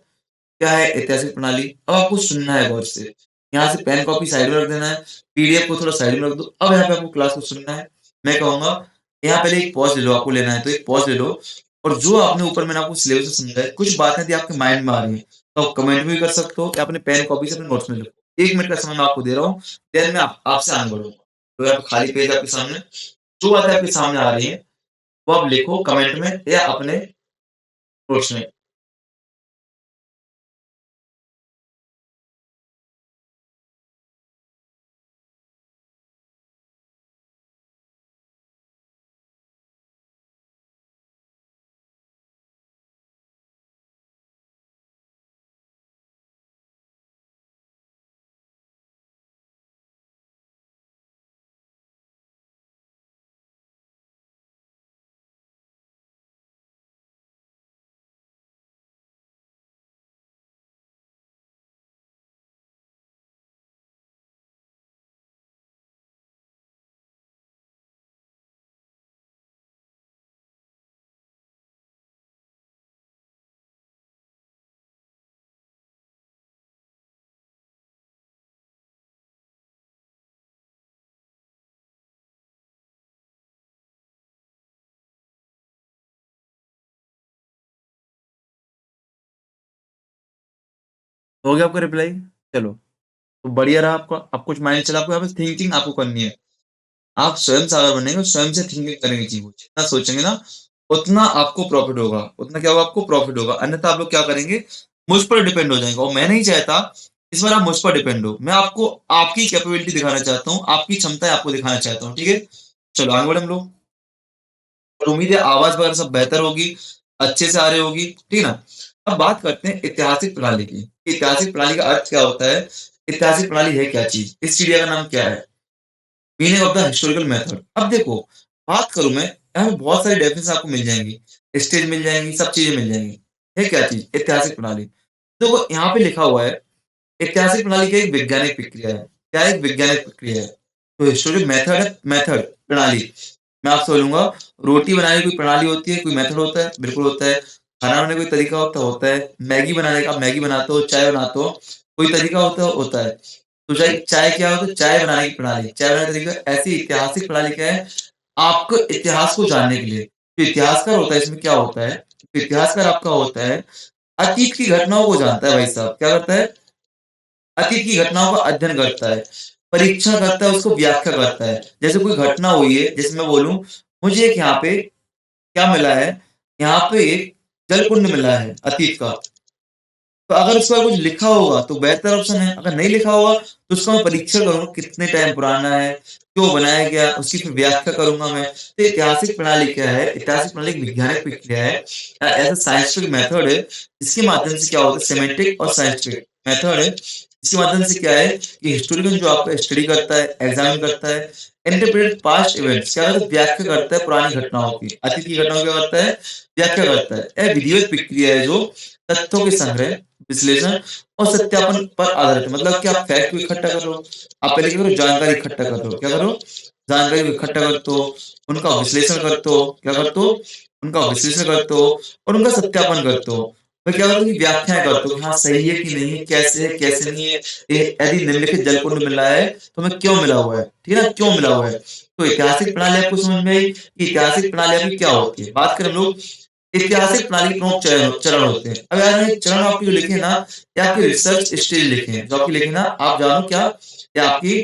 क्या है ऐतिहासिक प्रणाली? अब आपको सुनना है गौर से। यहाँ से पेन कॉपी साइड में रख देना है, पीडीएफ को थोड़ा साइड में रख दो। अब यहाँ पे आपको क्लास को सुनना है। मैं कहूँगा यहाँ पहले एक पॉज़ ले लो, आपको लेना है तो एक पॉज़ ले लो और जो आपने ऊपर मैंने आपको सिलेबस में समझाया, कुछ बातें यदि आपके माइंड में आ रही हैं, तो आप कमेंट भी कर सकते हो या अपने पेन कॉपी से अपने नोट्स में लिखो। 1 मिनट का समय मैं आपको दे रहा हूँ, देन मैं आप आपसे आगे बढ़ूँगा। तो यहाँ पे खाली पेज आपके सामने, जो बातें आपके सामने आ रही हैं, वो आप लिखो कमेंट में या अपने नोट्स में। हो गया आपका रिप्लाई? चलो, तो बढ़िया रहा आपका। अब कुछ माइंड चला, आपको यहाँ पे थिंकिंग आपको करनी है। आप स्वयं सागर बनेंगे और स्वयं से थिंकिंग करेंगे चीज़ों को। जितना सोचेंगे ना, उतना आपको प्रॉफ़िट होगा, उतना क्या होगा आपको प्रॉफ़िट होगा। अन्यथा आप लोग क्या करेंगे, मुझ पर डिपेंड हो जाएँगे और मैं नहीं चाहता इस बार आप मुझ पर डिपेंड हो। मैं आपको आपकी कैपेबिलिटी दिखाना चाहता हूँ, आपकी क्षमताएँ आपको दिखाना चाहता हूँ, ठीक है? चलो आगे बढ़ें हम लोग और उम्मीद है आवाज़ वगैरह सब बेहतर होगी, अच्छे से आ रही होगी, ठीक है ना? अब बात करते हैं ऐतिहासिक प्रणाली की। ऐतिहासिक प्रणाली का अर्थ क्या होता है? ऐतिहासिक प्रणाली है क्या चीज़? इस चिड़िया का नाम क्या है? Meaning of the historical method. अब देखो, बात करूँ मैं, यहाँ पे बहुत सारी डेफिनेशन आपको मिल जाएँगी। स्टेज मिल जाएँगी, सब चीज़ें मिल जाएँगी। है क्या चीज़? ऐतिहासिक प्रणाली। देखो यहाँ पे लिखा हुआ है, ऐतिहासिक प्रणाली क्या एक वैज्ञानिक प्रक्रिया है। क्या एक वैज्ञानिक प्रक्रिया है? तो हिस्टोरिक मेथड है, मेथड प्रणाली। मैं आपसे बोलूँगा, रोटी बनाने की कोई प्रणाली होती है, कोई मेथड होता है? बिल्कुल होता है। खाना बनाने का कोई तरीका होता है? होता है। मैगी बनाने का, आप मैगी बनाते हो, चाय बनाते हो, कोई तरीका होता है? होता है। तो चाय चाय क्या होता है? चाय बनाने की प्रणाली। चाय बनाने का तरीका ऐसी ऐतिहासिक प्रणाली क्या है? आपको इतिहास को जानने के लिए। जो इतिहासकार होता है इसमें क्या होता है? जो इतिहासकार आपका होता है, अतीत की घटनाओं को जानता है भाई साहब। क्या करता है? अतीत की घटनाओं का अध्ययन करता है, परीक्षण करता है, उसको व्याख्या करता है। जैसे कोई घटना हुई है, जैसे मैं बोलूँ, मुझे एक यहाँ पे क्या मिला है? यहाँ पे एक जलकुंड मिला है अतीत का। तो अगर उस पर कुछ लिखा होगा तो बेहतर ऑप्शन है, अगर नहीं लिखा होगा तो उसका मैं परीक्षण करूँगा कितने टाइम पुराना है, क्यों बनाया गया, उसकी फिर व्याख्या करूँगा मैं। तो ऐतिहासिक प्रणाली क्या है? ऐतिहासिक प्रणाली एक वैज्ञानिक प्रक्रिया है, ऐसा साइंटिफिक मेथड है, इसके माध्यम से क्या होता है, सिमेंटिक और साइंटिफिक मेथड है, इसके माध्यम से क्या है कि हिस्टोरियन जो आपका स्टडी करता है, एग्जामिन करता है, इंटरप्रेट पास्ट इवेंट्स, क्या करता है, व्याख्या करता है पुरानी घटनाओं की, अतीत की घटनाओं की क्या करता है, व्याख्या करता है। यह विधिवत प्रक्रिया है जो तथ्यों के संग्रह, विश्लेषण और सत्यापन पर आधारित है। मतलब कि आप फैक्ट को इकट्ठा कर लो, आप पहले क्या करो, जानकारी इकट्ठा कर लो, क्या करो, जानकारी को इकट्ठा करते हो, उनका विश्लेषण करते हो, क्या करते हो, उनका विश्लेषण करते हो और उनका सत्यापन करते हो। फिर क्या करते हो कि व्याख्याएं करते हो कि हाँ सही है कि नहीं है, कैसे है, कैसे नहीं है, यदि निम्नलिखित जलकुंड मिल रहा है तो हमें क्यों मिला हुआ है, ठीक है ना, क्यों मिला हुआ है। तो ऐतिहासिक प्रणाली आपको समझ में आई कि ऐतिहासिक प्रणाली आपकी क्या होती है। बात करें हम लोग ऐतिहासिक प्रणाली के प्रमुख चरण चरण होते हैं। अब यार ये चरण आपके जो लिखे हैं ना, ये आपके रिसर्च स्टेज लिखे हैं, जो आपके लिखे ना, आप जानो क्या, ये आपकी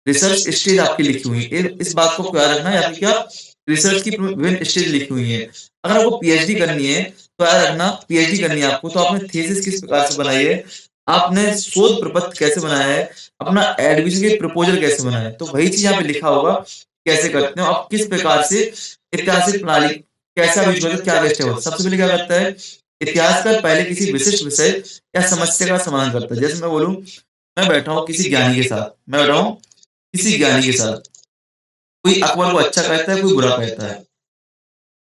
रिसर्च स्टेज आपकी लिखी हुई है। इस बात को क्या रखना है, आपकी क्या रिसर्च की विभिन्न स्टेज लिखी हुई है। अगर आपको पीएचडी करनी है तो याद रखना, पीएचडी करनी है आपको तो आपने थीसिस किस प्रकार से बनाई है, आपने शोध प्रपत्र कैसे बनाया है, अपना एडमिशन के प्रपोजल कैसे बनाया है, तो वही चीज यहाँ पे लिखा होगा कैसे करते हो आप, किस प्रकार से ऐतिहासिक प्रणाली कैसे आप यूज करते हो, क्या क्या स्टेप होता है। सबसे पहले क्या करता है, इतिहासकार पहले किसी विशिष्ट विषय या समस्या का समाधान करता है। जैसे मैं बोलूं, मैं बैठा हूँ किसी ज्ञानी के साथ, मैं बैठा हूँ किसी ज्ञानी के साथ, कोई अकबर को अच्छा कहता है, कोई बुरा कहता है,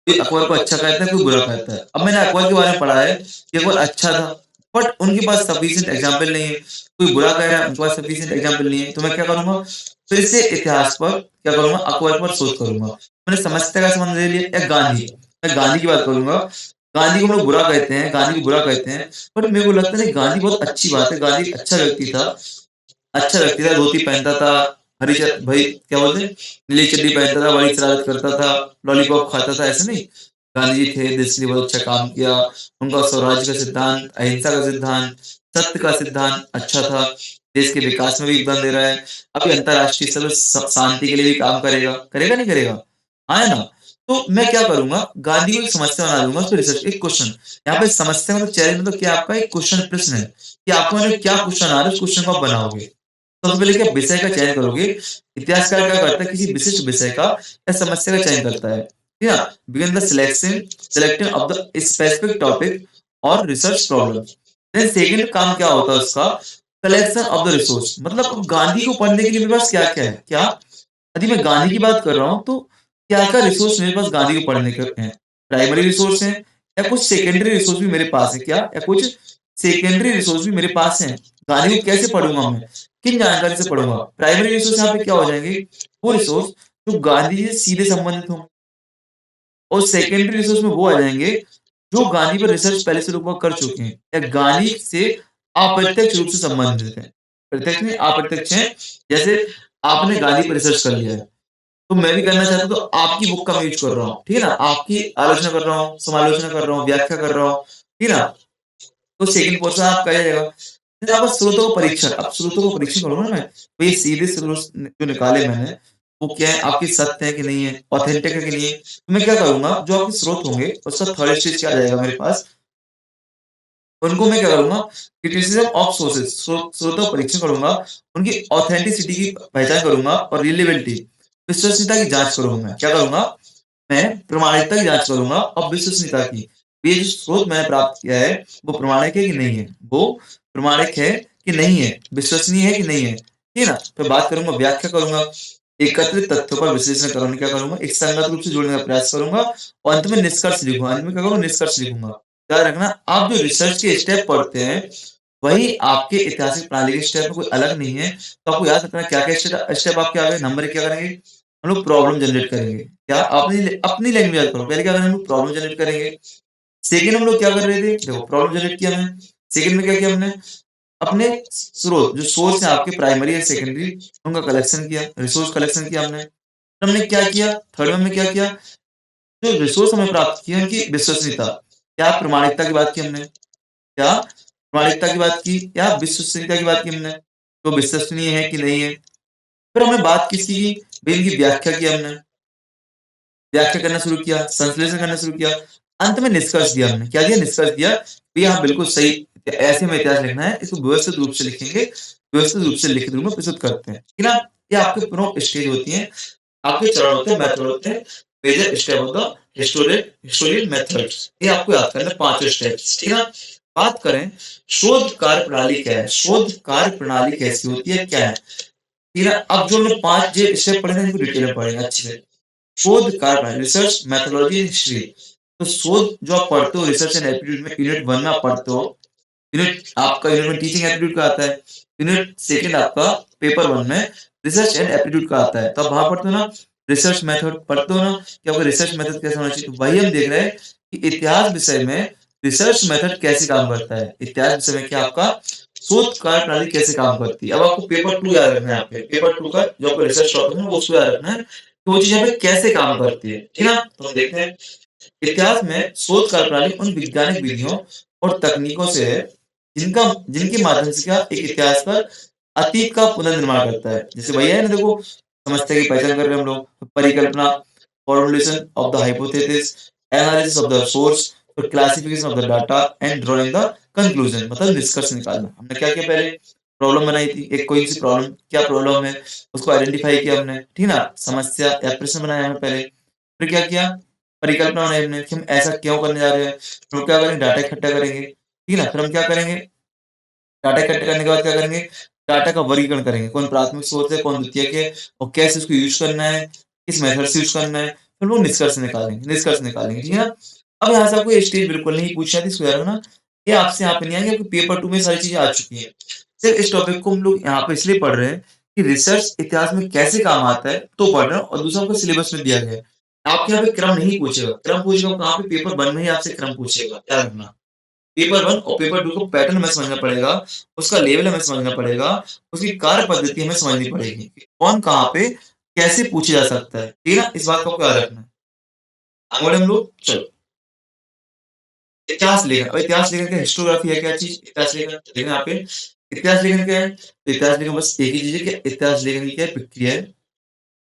कोई अकबर को अच्छा कहता है, कोई बुरा कहता है। अब मैंने अकबर के बारे में पढ़ा है कि अकबर अच्छा था, बट उनके पास सफिशिएंट एग्जाम्पल नहीं है, कोई बुरा कह रहा है, उनके पास सफिशिएंट एग्जाम्पल नहीं है, तो मैं क्या करूंगा, फिर से इतिहास पर क्या करूंगा, अकबर पर शोध करूंगा। मैंने समस्या का संबंध ले लिया, या गांधी, मैं गांधी की बात करूंगा। गांधी को हम लोग बुरा कहते हैं, गांधी को बुरा कहते हैं, बट मेरे को लगता है गांधी बहुत अच्छी बात है, गांधी एक अच्छा व्यक्ति था, अच्छा लगता था, धोती पहनता था, हरी भाई क्या बोलते हैं, नीली चड्डी पहनता था, बड़ी शरारत करता था, लॉलीपॉप खाता था, ऐसे नहीं। गांधी जी थे, देश के लिए बहुत अच्छा काम किया, उनका स्वराज का सिद्धांत, अहिंसा का सिद्धांत, सत्य का सिद्धांत अच्छा था, देश के विकास में भी योगदान दे रहा है। अभी अंतरराष्ट्रीय स्तर पर शांति के लिए भी काम करेगा, करेगा नहीं करेगा, हाँ है ना। तो मैं क्या करूंगा, गांधी को एक समस्या बना दूंगा, उस पर रिसर्च, एक क्वेश्चन, यहाँ पे समस्या मतलब चैलेंज मतलब क्या, आपका एक क्वेश्चन प्रश्न है कि आपको मैंने क्या क्वेश्चन आ रहा है, उस क्वेश्चन को आप बनाओगे। सबसे पहले क्या विषय का चयन करोगे, इतिहासकार क्या करता है, किसी विशिष्ट विषय का या समस्या का चयन करता है, ठीक है। Begin the selection selecting of the specific topic और रिसर्च प्रॉब्लम। देन सेकंड काम क्या होता है उसका, कलेक्शन ऑफ द रिसोर्स, मतलब गांधी को पढ़ने के लिए मेरे पास क्या क्या है, क्या, यदि मैं गांधी की बात कर रहा हूँ तो क्या क्या रिसोर्स मेरे पास गांधी को पढ़ने के हैं, प्राइमरी रिसोर्स हैं या कुछ सेकेंडरी रिसोर्स भी मेरे पास है, क्या, या कुछ सेकेंडरी रिसोर्स भी मेरे पास हैं। गांधी को कैसे पढ़ूंगा मैं, किन जानकारी से पढ़ूंगा। प्राइमरी रिसोर्स यहाँ पे क्या हो जाएंगे, वो रिसोर्स जो गांधी जी से सीधे संबंधित हों, और सेकेंडरी रिसोर्स में वो आ जाएंगे जो गांधी पर रिसर्च पहले से लोग कर चुके हैं या गांधी से अप्रत्यक्ष रूप से संबंधित है, प्रत्यक्ष नहीं अप्रत्यक्ष है। जैसे आपने गांधी पर रिसर्च कर लिया है, तो मैं भी करना चाहता हूँ, तो आपकी बुक का मैं यूज कर रहा हूँ, ठीक है ना, आपकी आलोचना कर रहा हूँ, समालोचना कर रहा हूँ, व्याख्या कर रहा हूँ, ठीक है ना। तो सेकंड पोर्शन आपका जाएगा। फिर आप स्रोतों का परीक्षण, अब स्रोतों का परीक्षण करूंगा ना मैं, तो ये सीधे स्रोत जो निकाले मैंने, वो क्या है, आपके सत्य है कि नहीं है, ऑथेंटिक है कि नहीं है। तो मैं क्या करूंगा, जो आपके स्रोत होंगे उसका थर्ड स्टेज क्या आ जाएगा मेरे पास, उनको मैं क्या करूंगा, क्रिटिसिज्म ऑफ सोर्सेज, स्रोतों का परीक्षण करूंगा, उनकी ऑथेंटिसिटी की पहचान करूंगा और रिलेवेंटी, विश्वसनीयता की जांच करूंगा। मैं क्या करूंगा, मैं प्रमाणिकता की जांच करूंगा और विश्वसनीयता की, ये जो स्रोत मैंने प्राप्त किया है वो प्रमाणिक है कि नहीं है, वो प्रमाणिक है कि नहीं है, विश्वसनीय है कि नहीं है, ठीक है ना। फिर बात करूंगा, व्याख्या करूंगा, एकत्रित तथ्यों पर विश्लेषण करूंगा, क्या करूंगा, एक संगत रूप से जोड़ने का प्रयास करूंगा और अंत में निष्कर्ष लिखूंगा, अंत में क्या करूंगा, निष्कर्ष लिखूंगा। याद रखना, आप जो रिसर्च के स्टेप पढ़ते हैं वही आपके ऐतिहासिक प्रणाली के स्टेप में कोई अलग नहीं है। तो आपको याद रखना क्या क्या स्टेप आपके आ गए। नंबर एक क्या करेंगे, हम लोग प्रॉब्लम जनरेट करेंगे, क्या अपनी अपनी लैंग्वेज याद करो, पहले क्या करेंगे, हम लोग प्रॉब्लम जनरेट करेंगे। सेकंड हम लोग क्या कर रहे थे, देखो प्रॉब्लम जनरेट किया हमने, सेकंड में क्या किया हमने, अपने स्रोत जो सोर्स है आपके प्राइमरी या सेकेंडरी, उनका कलेक्शन किया, रिसोर्स कलेक्शन किया हमने। हमने क्या किया, थर्ड में हमने क्या किया, जो रिसोर्स हमें प्राप्त किया उनकी विश्वसनीयता, क्या प्रमाणिकता की बात की हमने, क्या प्रामाणिकता की बात की या विश्वसनीयता की बात की हमने, तो विश्वसनीय है कि नहीं है। फिर हमने बात किसकी की, भाई इनकी व्याख्या की हमने, व्याख्या करना शुरू किया, संश्लेषण करना शुरू किया, अंत में निष्कर्ष दिया हमने, क्या दिया, निष्कर्ष दिया, भैया हाँ बिल्कुल सही, ऐसे में इतिहास लिखना है, इसको व्यवस्थित रूप से लिखेंगे, व्यवस्थित रूप से लिखित रूप में प्रस्तुत करते हैं, ठीक है ना। ये आपके प्रमुख स्टेज होती है, आपके चरण होते हैं, मेथड होते हैं, major step of the historian historian methods, ये आपको याद करना है, 5 स्टेप्स, ठीक है ना। बात करें शोध कार्य प्रणाली क्या है? शोध कार्य प्रणाली कैसी होती है, क्या है? ठीक है, अब जो हमने 5 जे स्टेप पढ़े ना इनको डिटेल में पढ़ेंगे अच्छे से। शोध कार्य प्रणाली, रिसर्च मेथोडोलॉजी एंड हिस्ट्री। तो शोध जो आप पढ़ते हो रिसर्च एंड एप्टीट्यूड में यूनिट 1 में आप पढ़ते हो। यूनिट आपका यूनिट में टीचिंग एप्टीट्यूड का आता है। यूनिट 2 आपका पेपर 1 में रिसर्च एंड एप्टीट्यूड का आता है। तो आप वहाँ पढ़ते हो ना रिसर्च मेथड पढ़ते हो ना कि आपका रिसर्च मेथड कैसा होना चाहिए। तो वही हम देख रहे हैं कि इतिहास विषय में रिसर्च मेथड कैसे काम करता है। इतिहास विषय में क्या आपका शोध कार्य प्रणाली कैसे काम करती है। अब आपको पेपर 2 याद रखना है यहाँ पे। पेपर 2 का जो आपका रिसर्च टॉपिक है ना वो उसको याद रखना है कि वो चीज़ यहाँ पे कैसे काम करती है। ठीक है ना? तो हम देखते हैं इतिहास में शोध कार्य प्रणाली उन वैज्ञानिक विधियों और तकनीकों से है जिनका जिनके माध्यम से क्या एक इतिहास पर अतीत का पुनर्निर्माण करता है। जैसे भैया है ना देखो समस्या की पहचान कर रहे हैं हम लोग, परिकल्पना, formulation of the hypothesis, analysis of the source, और classification of the data and drawing the conclusion, मतलब निष्कर्ष निकालना। हमने क्या किया पहले प्रॉब्लम बनाई थी, एक कोई सी प्रॉब्लम, क्या प्रॉब्लम है उसको आइडेंटिफाई किया हमने, ठीक ना, समस्या या प्रश्न बनाया हमने पहले, फिर क्या किया परिकल्पना बनाई हमने कि हम ऐसा क्यों करने जा रहे हैं, फिर हम क्या करेंगे डाटा इकट्ठा करेंगे, ठीक है ना, फिर हम क्या करेंगे डाटा इकट्ठा करने के बाद क्या करेंगे डाटा का वर्गीकरण करेंगे, कौन प्राथमिक स्रोत है कौन द्वितीयक है और कैसे उसको यूज करना है, किस मेथड से यूज करना है, फिर वो निष्कर्ष निकालेंगे, ठीक है ना। अब यहाँ से आपको ये स्टेज बिल्कुल नहीं पूछना थी, इसको याद रखना, ये आपसे यहाँ पे नहीं आएंगे, आपको पेपर 2 में सारी चीजें आ चुकी हैं। सिर्फ इस टॉपिक को हम लोग यहाँ पे इसलिए पढ़ रहे हैं कि रिसर्च इतिहास में कैसे काम आता है तो पढ़ रहे हैं, और दूसरा आपको सिलेबस में दिया गया है। आपके यहाँ पे क्रम नहीं पूछेगा, क्रम पूछेगा कहाँ पे पेपर 1 में ही आपसे क्रम पूछेगा, याद रखना। पेपर 1 और पेपर 2 को पैटर्न हमें समझना पड़ेगा, उसका लेवल हमें समझना पड़ेगा, उसकी कार्य पद्धति हमें समझनी पड़ेगी, कि कौन कहाँ पे कैसे पूछा जा सकता है, ठीक है ना? इस बात को आपको याद रखना है। आगे बढ़े हम लोग, चलो इतिहास लेखन। अब इतिहास लेखन क्या हिस्टोग्राफी है, क्या चीज़ इतिहास लेखन? देखना यहाँ पे इतिहास लेखन क्या है? तो इतिहास लेखन बस एक ही चीज़ है कि इतिहास लेखन की क्या है प्रक्रिया है,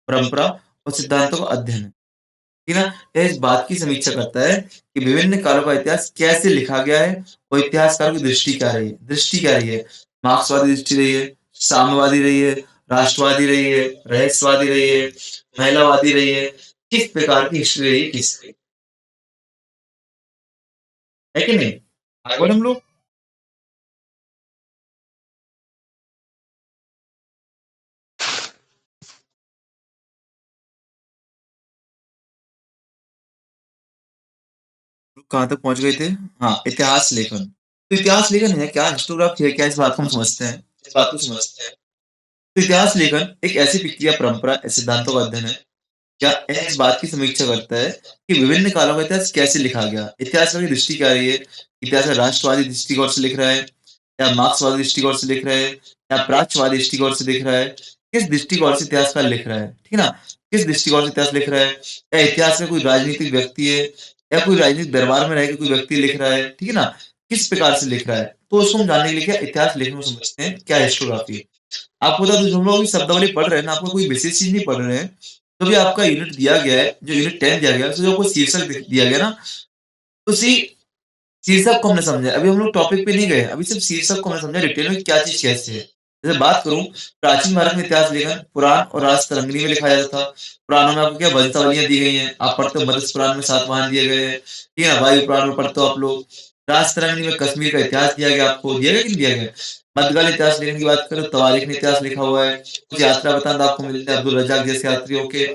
परंपरा और सिद्धांतों का अध्ययन है। ठीक है ना? यह इस बात की समीक्षा करता है कि विभिन्न कालों का इतिहास कैसे लिखा गया है और इतिहासकारों की दृष्टि क्या रही है। दृष्टि क्या रही है? मार्क्सवादी दृष्टि रही है, साम्यवादी रही है, राष्ट्रवादी रही है, रहस्यवादी रही है, महिलावादी रही है, किस प्रकार की हिस्ट्री रही है किसकी, है कि नहीं? आगे बढ़े हम लोग। कहाँ तक पहुँच गए थे? हाँ, इतिहास लेखन। तो इतिहास लेखन है क्या? हिस्टोग्राफी है क्या? इस बात को हम समझते हैं। इस बात को समझते हैं। तो इतिहास लेखन एक ऐसी प्रक्रिया, परंपरा या सिद्धांतों का अध्ययन है क्या यह इस बात की समीक्षा करता है कि विभिन्न कालों का इतिहास कैसे लिखा गया। इतिहासकार की दृष्टि क्या रही है? इतिहासकार राष्ट्रवादी दृष्टिकोण से लिख रहा है या मार्क्सवादी दृष्टिकोण से लिख रहा है या प्राच्यवादी दृष्टिकोण से लिख रहा है, किस दृष्टिकोण से इतिहासकार लिख रहा है, ठीक है ना? किस दृष्टिकोण से इतिहास लिख रहा है, या इतिहास में कोई राजनीतिक व्यक्ति है या कोई राजनीतिक दरबार में रह के कोई व्यक्ति लिख रहा है, ठीक है ना, किस प्रकार से लिख रहा है। तो उसको हम जानने के लिए क्या इतिहास लेखन को समझते हैं, क्या हिस्टोग्राफी। आपको बता दूं जो हम लोग अभी शब्दावली पढ़ रहे हैं ना, आपको कोई विशेष चीज नहीं पढ़ रहे हैं। तो भी आपका यूनिट दिया गया है, जो यूनिट 10 दिया गया है, उसमें जो आपको शीर्षक दिया गया ना, उसी शीर्षक को हमने समझा। अभी हम लोग टॉपिक पे नहीं गए, अभी सिर्फ शीर्षक को हमने समझा डिटेल में क्या चीज़ कैसे है। जैसे बात करूँ प्राचीन भारत में इतिहास लेखन पुराण और राज तरंगिणी में लिखा जाता था। पुराणों में आपको क्या वंशावलियाँ दी गई हैं। आप पढ़ते हो मत्स्य पुराण में सातवाहन दिए गए हैं, ठीक है ना? वायु पुराण में पढ़ते हो आप लोग। राज तरंगिणी में कश्मीर का इतिहास दिया गया आपको, दिया गया कि नहीं दिया गया? मध्यकालीन इतिहास लेखन की बात करें तो तवारीख में इतिहास लिखा हुआ है। कुछ यात्रा वृतांत आपको मिलते हैं अब्दुल रज़्ज़ाक जैसे यात्रियों के।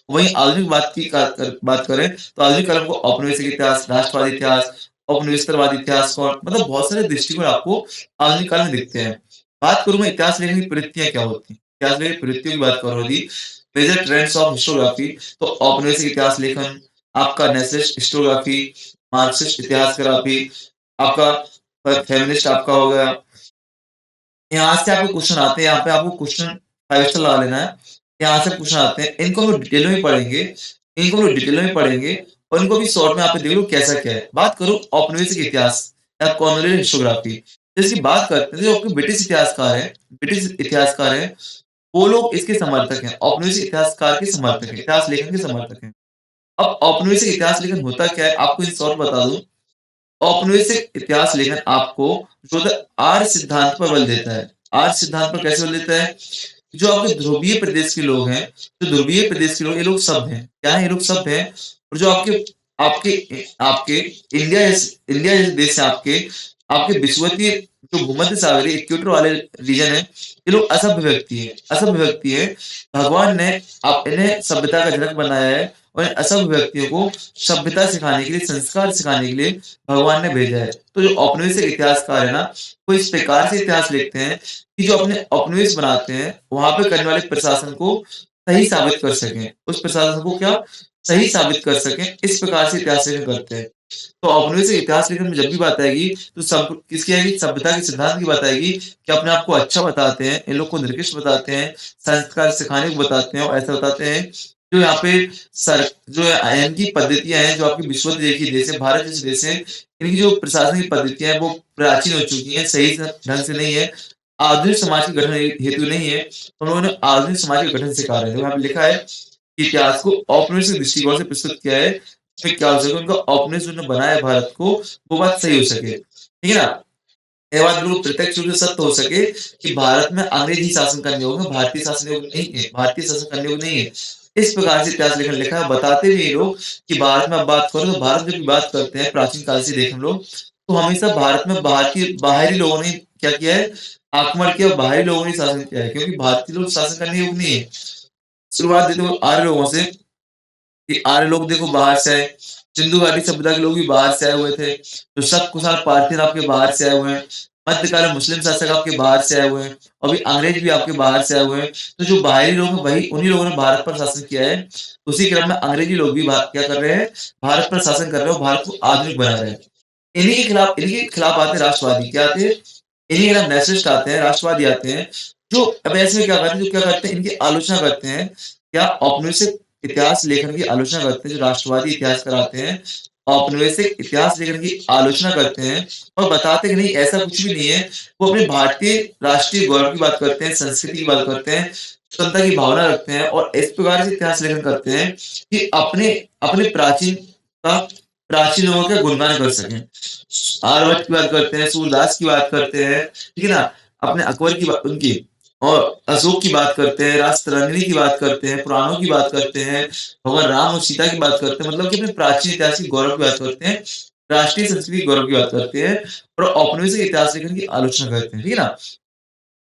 वहीं आधुनिक बात करें तो आधुनिक काल को औपनिवेशिक इतिहास, राष्ट्रवादी इतिहास, उपनिवेशवादी इतिहास को, मतलब बहुत सारे दृष्टिकोण आपको आधुनिक काल में दिखते हैं। बात करूँ मैं इतिहास लेखन की प्रवृत्तियाँ क्या होती हैं? इतिहास लेखन की प्रवृत्तियों की बात करूँ यदि मेजर ट्रेंड्स ऑफ हिस्टोग्राफी, तो औपनिवेशिक इतिहास लेखन, आपका नेशनलिस्ट हिस्टोग्राफी, मार्क्सिस्ट इतिहासग्राफी, आपका फेमिनिस्ट आपका हो गया। यहाँ से आपको क्वेश्चन आते हैं, यहाँ पे आपको क्वेश्चन 5 स्टार लगा लेना है। यहाँ से क्वेश्चन आते हैं, इनको हम लोग डिटेल में पढ़ेंगे, और इनको भी शॉर्ट में आप देख लो कैसा क्या है। बात करूँ औपनिवेशिक इतिहास या कॉलोनियल हिस्टोग्राफी, तो इसकी बात करते हैं जो आपके ब्रिटिश इतिहासकार हैं, वो लोग इसके समर्थक हैं, औपनिवेशिक इतिहासकार के समर्थक हैं, इतिहास लेखन के समर्थक हैं। अब औपनिवेशिक इतिहास लेखन होता क्या है, आपको इन शॉर्ट बता दूँ। औपनिवेशिक इतिहास लेखन आपको जो है आर्य सिद्धांत पर बल देता है। आर्य सिद्धांत पर कैसे बल देता है? जो आपके ध्रुवीय प्रदेश के लोग हैं, जो ध्रुवीय प्रदेश के लोग, ये लोग सभ्य हैं। क्या है? ये लोग सभ्य हैं। और जो आपके आपके आपके इंडिया जैसे देश है आपके, आपके विषुवतीय जो भूमध्य सागरीय इक्वेटर वाले रीजन है, ये लोग असभ्य व्यक्ति हैं, असभ्य व्यक्ति हैं। भगवान ने इन्हें सभ्यता का जनक बनाया है और इन असभ्य व्यक्तियों को सभ्यता सिखाने के लिए, संस्कार सिखाने के लिए भगवान ने भेजा है। तो जो औपनिवेशिक इतिहासकार है ना, वो इस प्रकार से इतिहास लिखते हैं कि जो अपने उपनिवेश बनाते हैं, वहाँ पे करने वाले प्रशासन को सही साबित कर सकें। उस प्रशासन को क्या सही साबित कर सकें, इस प्रकार से इतिहास लेखन करते हैं। तो औपनिवेशिक इतिहास लेखन में जब भी बात आएगी, तो सब किसकी आएगी? सभ्यता के सिद्धांत की बात आएगी कि अपने आप को अच्छा बताते हैं, इन लोग को निकृष्ट बताते हैं, संस्कार सिखाने को बताते हैं और ऐसा बताते हैं जो यहाँ पे जो है इनकी पद्धतियाँ हैं, जो आपकी विश्व देखी देश है, भारत जैसे देश है, इनकी जो प्रशासन की पद्धतियाँ हैं, वो प्राचीन हो चुकी हैं, सही ढंग से नहीं है, आधुनिक समाज के गठन हेतु नहीं है। तो हम लोगों ने आधुनिक समाज के गठन से कार्य है। यहाँ पे लिखा है कि इतिहास को औपनिवेशिक दृष्टिकोण से प्रस्तुत किया है, इसमें क्या हो सके उनका औपनिवेश उन्होंने बनाया है भारत को, वो बात सही हो सके। ठीक है ना? ये बात बिल्कुल प्रत्यक्ष रूप से सत्य हो सके कि भारत में अंग्रेजी शासन करने योग्य, भारतीय शासन योग्य नहीं है, भारतीय शासन करने योग्य नहीं है। इस प्रकार से इतिहास लेखन लिखा है, बताते भी ये लोग कि भारत में आप बात करो तो भारत में जब भी बात करते हैं प्राचीन काल से देखें हम लोग, तो हमेशा भारत में बाहरी लोगों ने क्या किया है? आक्रमण किया, बाहरी लोगों ने शासन किया है, क्योंकि भारतीय लोग शासन करने योग्य नहीं है। शुरुआत देखो आर्य लोगों से, कि आर्य लोग देखो बाहर से आए, सिंधु घाटी सभ्यता के लोग भी बाहर से आए हुए थे, तो शक कुषाण पार्थियन आपके बाहर से आए हुए हैं, मध्यकालीन मुस्लिम शासक आपके बाहर से आए हुए हैं, अभी अंग्रेज भी आपके बाहर से आए हुए हैं। तो जो बाहरी लोग हैं वही उन्हीं लोगों ने भारत पर शासन किया है। उसी क्रम में अंग्रेजी लोग भी क्या कर रहे हैं? भारत पर शासन कर रहे हैं और भारत को आधुनिक बना रहे हैं। इन्हीं के खिलाफ आते हैं राष्ट्रवादी, क्या आते हैं? इन्हीं के खिलाफ नेशनलिस्ट आते हैं, राष्ट्रवादी आते हैं, जो अब ऐसे में क्या करते हैं, जो क्या करते हैं, इनकी आलोचना करते हैं। क्या? औपनिवेशिक इतिहास लेखन की आलोचना करते हैं, जो राष्ट्रवादी इतिहासकार आते हैं, औपनिवेशिक इतिहास लेखन की आलोचना करते हैं और बताते हैं कि नहीं ऐसा कुछ भी नहीं है। वो अपने भारतीय राष्ट्रीय गौरव की बात करते हैं, संस्कृति की बात करते हैं, स्वतंत्रता की भावना रखते हैं और इस प्रकार से इतिहास लेखन करते हैं कि अपने अपने प्राचीन लोगों का गुणगान कर सकें। आर्यभट्ट की बात करते हैं, सूरदास की बात करते हैं, ठीक है ना? अपने अकबर की बात उनकी और अशोक की बात करते हैं, राजतरंगिणी की बात करते हैं, पुराणों की बात करते हैं, भगवान राम और सीता की बात करते हैं, मतलब कि अपने प्राचीन इतिहास की गौरव की बात करते हैं, राष्ट्रीय संस्कृति के गौरव की बात करते हैं और औपनिवेशिक इतिहास लेखन की आलोचना करते हैं, ठीक है ना?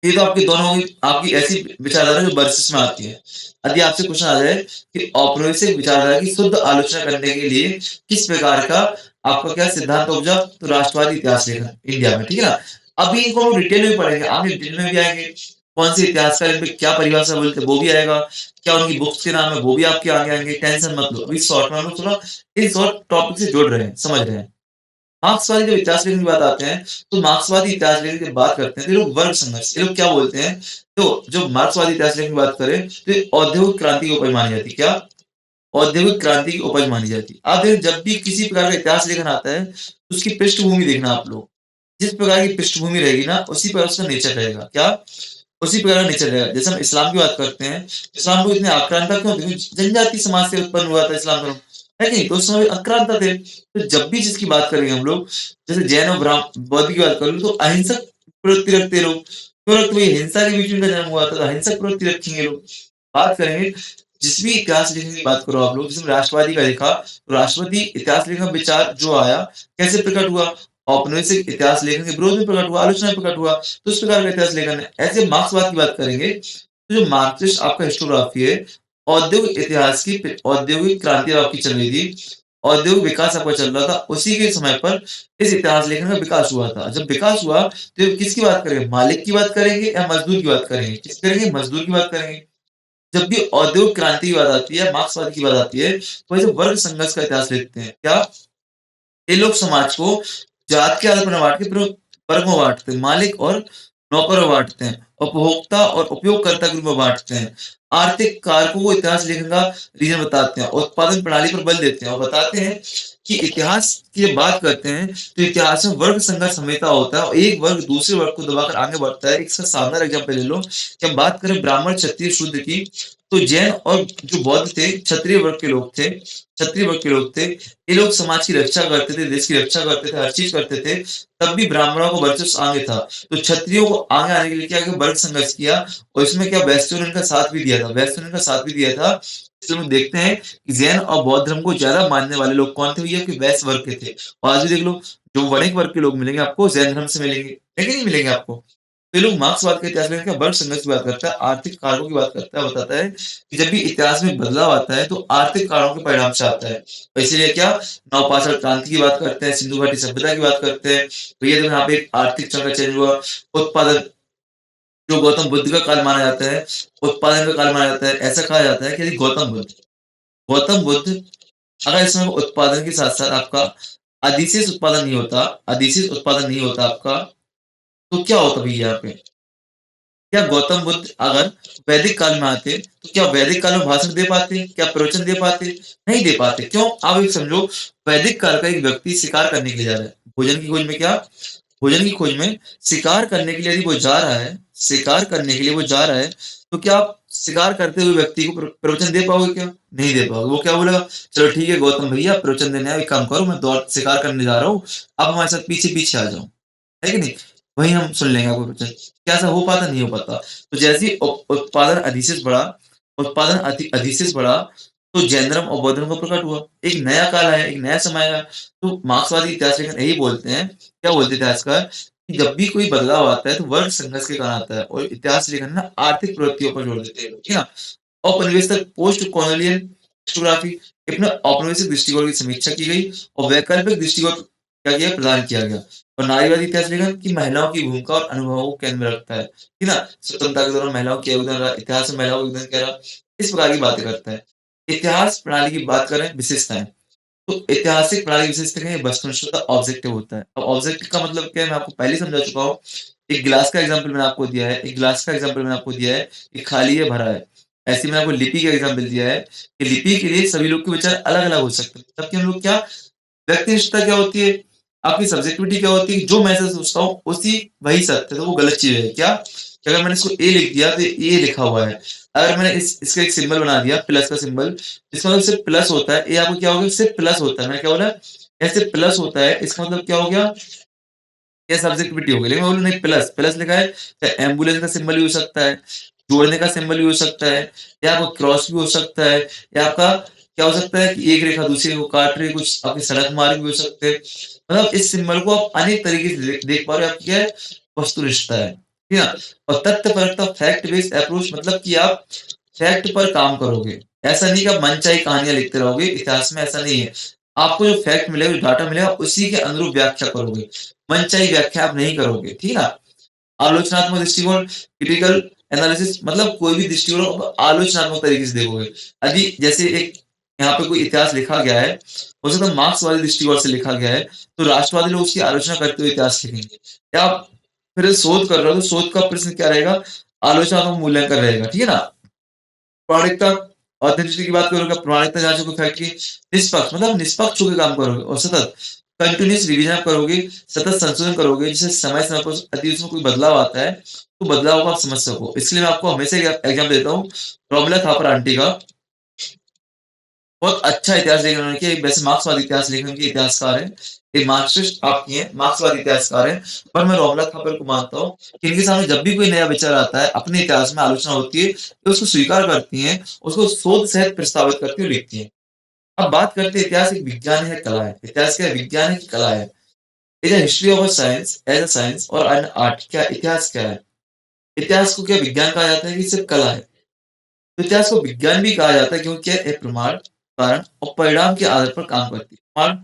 ये तो आपकी दोनों होगी, आपकी ऐसी विचारधारा जो वर्सेस में आती है। यदि आपसे क्वेश्चन आ जाए कि औपनिवेशिक विचारधारा की शुद्ध आलोचना करने के लिए किस प्रकार का आपका क्या सिद्धांत उपजा? तो राष्ट्रवादी इतिहास लेखन इंडिया में, ठीक है ना? अभी इनको हम डिटेल में पढ़ेंगे, आगे डिटेल में भी आएँगे। कौन से इतिहासकार इन पे क्या परिभाषा बोलते हैं, वो भी आएगा। क्या उनकी बुक्स के नाम है, वो भी आपके आगे आएँगे, टेंशन मत लो। अभी शॉर्ट में हम लोग थोड़ा इन शॉर्ट टॉपिक से जुड़ रहे हैं, समझ रहे हैं। मार्क्सवादी जब इतिहास लेखन की बात आते हैं, तो मार्क्सवादी इतिहास लेखन की बात करते हैं, तो ये लोग वर्ग संघर्ष, ये लोग क्या बोलते हैं? तो जो मार्क्सवादी इतिहास लेखन की बात करें, तो ये औद्योगिक क्रांति की उपज मानी जाती है। क्या? औद्योगिक क्रांति की उपज मानी जाती है। आप देखिए जब भी किसी प्रकार का इतिहास लेखन आता है, तो उसकी पृष्ठभूमि देखना आप लोग। जिस प्रकार की पृष्ठभूमि रहेगी ना, उसी प्रकार उसका नेचर रहेगा। क्या? उसी प्रकार का नेचर रहेगा। जैसे हम इस्लाम की बात करते हैं, इस्लाम को इतने आक्रांता क्यों थे? क्योंकि जनजाति समाज से उत्पन्न हुआ था इस्लाम धर्म, है कि नहीं? तो उस समय आक्रांता थे। तो जब भी जिसकी बात करेंगे हम लोग, जैसे जैन और बौद्ध की बात कर लो, तो अहिंसक प्रवृत्ति रखते हैं लोग। क्यों रखते हैं? हिंसा के बीच में इनका जन्म हुआ था, तो अहिंसक प्रवृत्ति रखेंगे लोग। बात करेंगे जिस भी इतिहास लेखन की बात करो आप लोग, जिसमें राष्ट्रवादी का लिखा, तो राष्ट्रवादी इतिहास लेखन का विचार जो आया, कैसे प्रकट हुआ? औपनिवेशिक इतिहास लेखन के विरोध में प्रकट हुआ, आलोचना में प्रकट हुआ। तो इस प्रकार का इतिहास लेखन है। ऐसे मार्क्सवाद की बात करेंगे, तो जो मार्क्सिस्ट आपका हिस्टोग्राफी है, औद्योगिक इतिहास की औद्योगिक क्रांति आपकी चल रही थी, औद्योगिक विकास आपका चल रहा था, उसी के समय पर इस इतिहास लेखन का विकास हुआ था। जब विकास हुआ, तो किसकी बात करेंगे? मालिक की बात करेंगे या मजदूर की बात करेंगे? किसकी करेंगे? मजदूर की बात करेंगे। जब भी औद्योगिक क्रांति की बात आती है, मार्क्सवाद की बात आती है, तो ऐसे वर्ग संघर्ष का इतिहास लिखते हैं। क्या? ये लोग समाज को जात के आधार पर ना बाँट के पूरे वर्ग में बाँटते हैं, मालिक और नौकर में बाँटते हैं, उपभोक्ता और उपयोगकर्ता के रूप में बाँटते हैं। आर्थिक कारकों को इतिहास लेखन का रीज़न बताते हैं, उत्पादन प्रणाली पर बल देते हैं और बताते हैं कि इतिहास की जब बात करते हैं, तो इतिहास में वर्ग संघर्ष हमेशा होता है और एक वर्ग दूसरे वर्ग को दबाकर आगे बढ़ता है। इसका शानदार एग्ज़ाम्पल ले लो कि हम बात करें ब्राह्मण, क्षत्रिय, शूद्र की, तो जैन और जो बौद्ध थे, क्षत्रिय वर्ग के लोग थे, क्षत्रिय वर्ग के लोग थे। ये लोग समाज की रक्षा करते थे, देश की रक्षा करते थे, हर चीज़ करते थे, तब भी ब्राह्मणों को वर्चस्व आगे था। तो क्षत्रियों को आगे आने के लिए क्या किया? वर्ग संघर्ष किया और इसमें क्या वैश्यों ने इनका साथ भी दिया था, वैश्यों ने इनका साथ भी दिया था इसलिए हम देखते हैं कि जैन और बौद्ध धर्म को ज़्यादा मानने वाले लोग कौन थे? भैया कि वैश्य वर्ग के थे। और आज भी देख लो, जो वणिक वर्ग के लोग मिलेंगे आपको जैन धर्म से मिलेंगे, है कि नहीं मिलेंगे आपको? तो ये लोग मार्क्सवाद के इतिहास में क्या वर्ग संघर्ष की बात करता है, आर्थिक कारकों की बात करता है, बताता है कि जब भी इतिहास में बदलाव आता है तो आर्थिक कारणों के परिणाम से आता है। और इसीलिए क्या नवपाषाण क्रांति की बात करते हैं, सिंधु घाटी सभ्यता की बात करते हैं। तो ये देखो यहाँ पे एक आर्थिक चक्र चेंज हुआ, उत्पादन जो गौतम बुद्ध का काल माना जाता है, उत्पादन का काल माना जाता है। ऐसा कहा जाता है कि यदि गौतम बुद्ध अगर इसमें उत्पादन के साथ-साथ आपका अधिशेष उत्पादन नहीं होता आपका, तो क्या होता भैया यहाँ पे? क्या गौतम बुद्ध अगर वैदिक काल में आते, तो क्या वैदिक काल में भाषण दे पाते? क्या प्रवचन दे पाते? नहीं दे पाते। क्यों? आप ये समझो, वैदिक काल का एक व्यक्ति शिकार करने के लिए जा रहा है। भोजन की खोज में क्या? भोजन की खोज में शिकार करने के लिए यदि वो जा रहा है, शिकार करने के लिए वो जा रहा है, तो क्या आप शिकार करते हुए व्यक्ति को प्रवचन दे पाओगे क्या? नहीं दे पाओगे। वो क्या बोलेगा? चलो ठीक है गौतम भैया, प्रवचन देने आओ, एक काम करो, मैं दौड़ शिकार करने जा रहा हूँ, आप हमारे साथ पीछे-पीछे आ जाओ। है कि नहीं? वहीं हम सुन लेंगे आपको प्रवचन। क्या ऐसा हो पाता? नहीं हो पाता। तो जैसे ही उत्पादन अधिशेष बढ़ा, तो जैन धर्म और बौद्ध धर्म का प्रकट हुआ। एक नया काल आया, एक नया समय आया। तो मार्क्सवादी इतिहास लेखक यही बोलते हैं, क्या बोलते हैं इतिहासकार, कि जब भी कोई बदलाव आता है तो वर्ग संघर्ष के कारण आता है, और इतिहास लेखन ना आर्थिक प्रवृत्तियों पर जोर देते हैं, ठीक है ना? औपनिवेशिक पोस्ट कॉलोनियल हिस्टोग्राफी, अपने औपनिवेशिक दृष्टिकोण की समीक्षा की गई और वैकल्पिक दृष्टिकोण क्या किया प्रदान किया गया। और नारीवादी इतिहास लेखन की महिलाओं की भूमिका और अनुभवों को केंद्र में रखता है, ठीक है ना? स्वतंत्रता के दौरान महिलाओं की योगदान रहा, इतिहास में महिलाओं का योगदान क्या रहा, इस प्रकार की बातें करता है। इतिहास प्रणाली की बात करें विशेषताएं, तो ऐतिहासिक प्रणाली की विशेषता क्या है? वस्तुनिष्ठ ऑब्जेक्टिव होता है। अब ऑब्जेक्टिव का मतलब क्या है? मैं आपको पहले ही समझा चुका हूँ। एक गिलास का एग्जाम्पल मैंने आपको दिया है, एक गिलास का एग्जाम्पल मैंने आपको दिया है कि खाली है भरा है। ऐसे ही मैंने आपको लिपि का एग्जाम्पल दिया है कि लिपि के लिए सभी लोग के विचार अलग अलग हो सकते हैं, जबकि हम लोग क्या व्यक्तिनिष्ठता क्या होती है? आपकी सब्जेक्टिविटी क्या होती है? जो मैं ऐसा सोचता हूँ उसी वही सत्य है, तो वो गलत चीज़ है। क्या? कि अगर मैंने इसको ए लिख दिया तो ये लिखा हुआ है। अगर मैंने इसका एक सिंबल बना दिया प्लस का सिंबल, इसका मतलब सिर्फ़ प्लस होता है, ये आपको क्या हो गया? सिर्फ़ प्लस होता है। मैंने क्या बोला? ये सिर्फ़ प्लस होता है, इसका मतलब क्या हो गया? ये सब्जेक्टिविटी हो गई। लेकिन मैं बोलूँ नहीं, प्लस, प्लस लिखा है, चाहे एम्बुलेंस का सिंबल भी हो सकता है, जोड़ने का सिंबल भी हो सकता है, या आपका क्रॉस भी हो सकता है, या आपका क्या हो सकता है कि एक रेखा दूसरी को काट रही है, कुछ आपके सड़क मार्ग भी हो सकते हैं। मतलब इस सिंबल को आप अनेक तरीके से देख देख पा रहे हो, आपकी क्या है? वस्तुनिष्ठता है। ठीक है ना? और तथ्यपरकता फैक्ट बेस्ड अप्रोच मतलब कि आप फैक्ट पर काम करोगे। ऐसा नहीं कि आप मनचाही कहानियाँ लिखते रहोगे, इतिहास में ऐसा नहीं है। आपको जो फैक्ट मिलेगा, जो डाटा मिलेगा, उसी के अनुरूप व्याख्या करोगे। मनचाही व्याख्या आप नहीं करोगे, ठीक है ना? आलोचनात्मक दृष्टिकोण, क्रिटिकल एनालिसिस मतलब कोई भी दृष्टिकोण आप आलोचनात्मक तरीके से देखोगे। यदि जैसे एक यहाँ पे कोई इतिहास लिखा गया है, हो सकता है मार्क्सवादी दृष्टिकोण से लिखा गया है, तो राष्ट्रवादी लोग उसकी आलोचना करते हुए इतिहास लिखेंगे। या आप फिर शोध कर रहे हो, तो शोध का प्रश्न क्या रहेगा? आलोचनात्मक मूल्यांकन रहेगा, ठीक है ना? प्रामाणिकता, ऑथेंटिसिटी की बात करोगे, प्रामाणिकता जाँचोगे फैक्ट की, निष्पक्ष मतलब निष्पक्ष होके काम करोगे और सतत कंटीन्यूअस रिवीजन आप करोगे, सतत संशोधन करोगे, जिससे समय-समय पर यदि उसमें कोई बदलाव आता है, तो बदलाव को आप समझ सको। इसलिए मैं आपको हमेशा एग्ज़ाम्पल देता हूँ, रोमिला थापर आंटी का। बहुत अच्छा इतिहास लेखन उन्होंने किया। एक वैसे मार्क्सवादी इतिहास लेखन के इतिहासकार हैं, एक मार्क्सिस्ट आपकी हैं, मार्क्सवादी इतिहासकार हैं, पर मैं रोमिला थापर को मानता हूँ कि इनके सामने जब भी कोई नया विचार आता है, अपने इतिहास में आलोचना होती है, तो उसको स्वीकार करती हैं, उसको शोध सहित प्रस्तावित करती हैं और लिखती हैं। अब बात करते हैं इतिहास एक विज्ञान है, कला है। इतिहास क्या है? विज्ञान है कि कला है? It is history of a science as a science और एन आर्ट। क्या इतिहास क्या है? इतिहास को क्या विज्ञान कहा जाता है कि सिर्फ़ कला है? तो इतिहास को विज्ञान भी कहा जाता है क्योंकि यह प्रमाण, कारण और परिणाम के आधार पर काम करती है। प्रमाण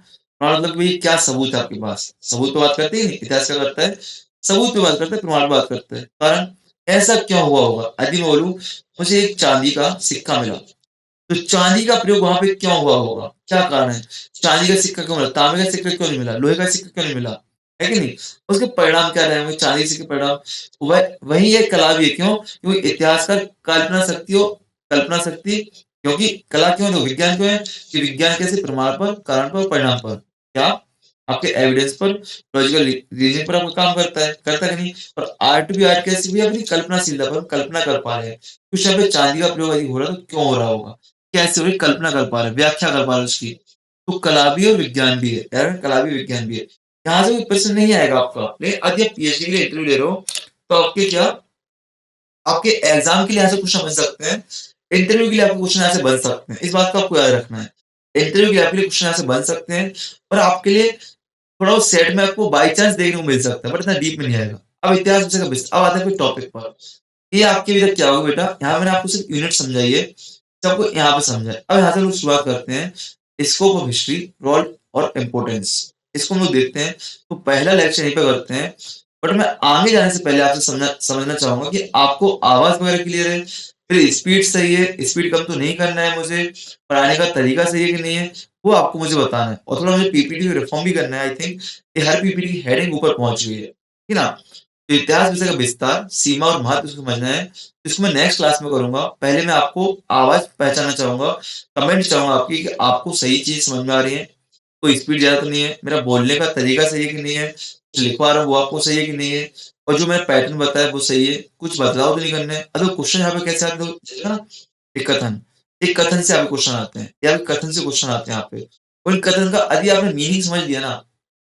प्रमाण मतलब भई क्या सबूत है आपके पास? सबूत पे बात करते ही नहीं, इतिहास क्या करता है? सबूत पे बात करता है, प्रमाण पे बात करता है। कारण ऐसा क्यों हुआ होगा? यदि मैं बोलूँ मुझे एक चांदी का सिक्का मिला, तो चांदी का प्रयोग वहाँ पे क्यों हुआ होगा? क्या कारण है? चांदी का सिक्का क्यों मिला? तांबे का सिक्का क्यों नहीं मिला? लोहे का सिक्का क्यों नहीं मिला? है कि नहीं? उसके परिणाम क्या रहे होंगे? चांदी के सिक्के के परिणाम वही एक कला भी है। क्यों? क्योंकि इतिहासकार कल्पना शक्ति, क्योंकि कला क्यों है? तो विज्ञान क्यों है? कि विज्ञान कैसे प्रमाण पर, कारण पर, परिणाम पर। क्या? आपके एविडेंस पर, लॉजिकल रीज़निंग पर आपका काम करता है कि नहीं? और आर्ट भी आर्ट कैसे भी अपनी कल्पनाशीलता पर हम कल्पना कर पा रहे हैं। कुछ यहाँ पे चांदी का प्रयोग यदि हो रहा है तो क्यों हो रहा होगा? कैसे हो रही कल्पना कर पा रहे हैं, व्याख्या कर पा रहे हैं उसकी। तो कला भी और विज्ञान भी है, यार कला भी विज्ञान भी है। यहाँ से कोई प्रश्न नहीं आएगा आपका। लेकिन यदि आप पीएचडी के लिए इंटरव्यू ले रहे हो, तो आपके एग्ज़ाम के लिए यहाँ से क्वेश्चन बन सकते हैं इंटरव्यू के लिए आपको क्वेश्चन ऐसे बन सकते हैं, इस बात को आपको याद रखना है। इंटरव्यू के लिए आपके लिए क्वेश्चन ऐसे बन सकते हैं और आपके लिए थोड़ा उस सेट में आपको बाय चांस देखने को मिल सकता है, बट इतना डीप में नहीं आएगा। अब इतिहास विषय का अब आते हैं कोई टॉपिक पर। ये आपके अभी तक क्या होगा बेटा, यहाँ मैंने आपको सिर्फ यूनिट समझाई है, सबको यहाँ पे समझा है। अब यहाँ से लोग शुरुआत करते हैं, स्कोप ऑफ हिस्ट्री, रोल और इम्पोर्टेंस। इसको हम लोग देखते हैं, तो पहला लेक्चर यहीं पे करते हैं। बट मैं आगे जाने से पहले आपसे समझना चाहूँगा कि आपको आवाज़ वगैरह क्लियर है? फिर स्पीड सही है, स्पीड कम तो नहीं करना है मुझे, पढ़ाने का तरीका सही है कि नहीं है, वो आपको मुझे बताना है। और थोड़ा मुझे पीपीटी रिफॉर्म भी करना है आई थिंक, कि हर पीपीटी की हेडिंग ऊपर पहुँच गई है। ठीक है ना? तो इतिहास विषय का विस्तार, सीमा और महत्व समझना है, इसको मैं नेक्स्ट क्लास में करूँगा। पहले मैं आपको आवाज़ पहचानना चाहूँगा, कमेंट चाहूँगा आपकी कि आपको सही चीज़ समझ में आ रही है, कोई स्पीड ज़्यादा तो नहीं है, मेरा बोलने का तरीका सही है कि नहीं है, जो लिखवा रहा हूँ वो आपको सही है कि नहीं है, और जो मैंने पैटर्न बताया वो सही है, कुछ बदलाव तो नहीं करने हैं। अब क्वेश्चन यहाँ पे कैसे आते हैं देखा ना, एक कथन, एक कथन से आपके क्वेश्चन आते हैं, या फिर कथन से क्वेश्चन आते हैं यहाँ पे। और इन कथन का यदि आपने मीनिंग समझ लिया ना,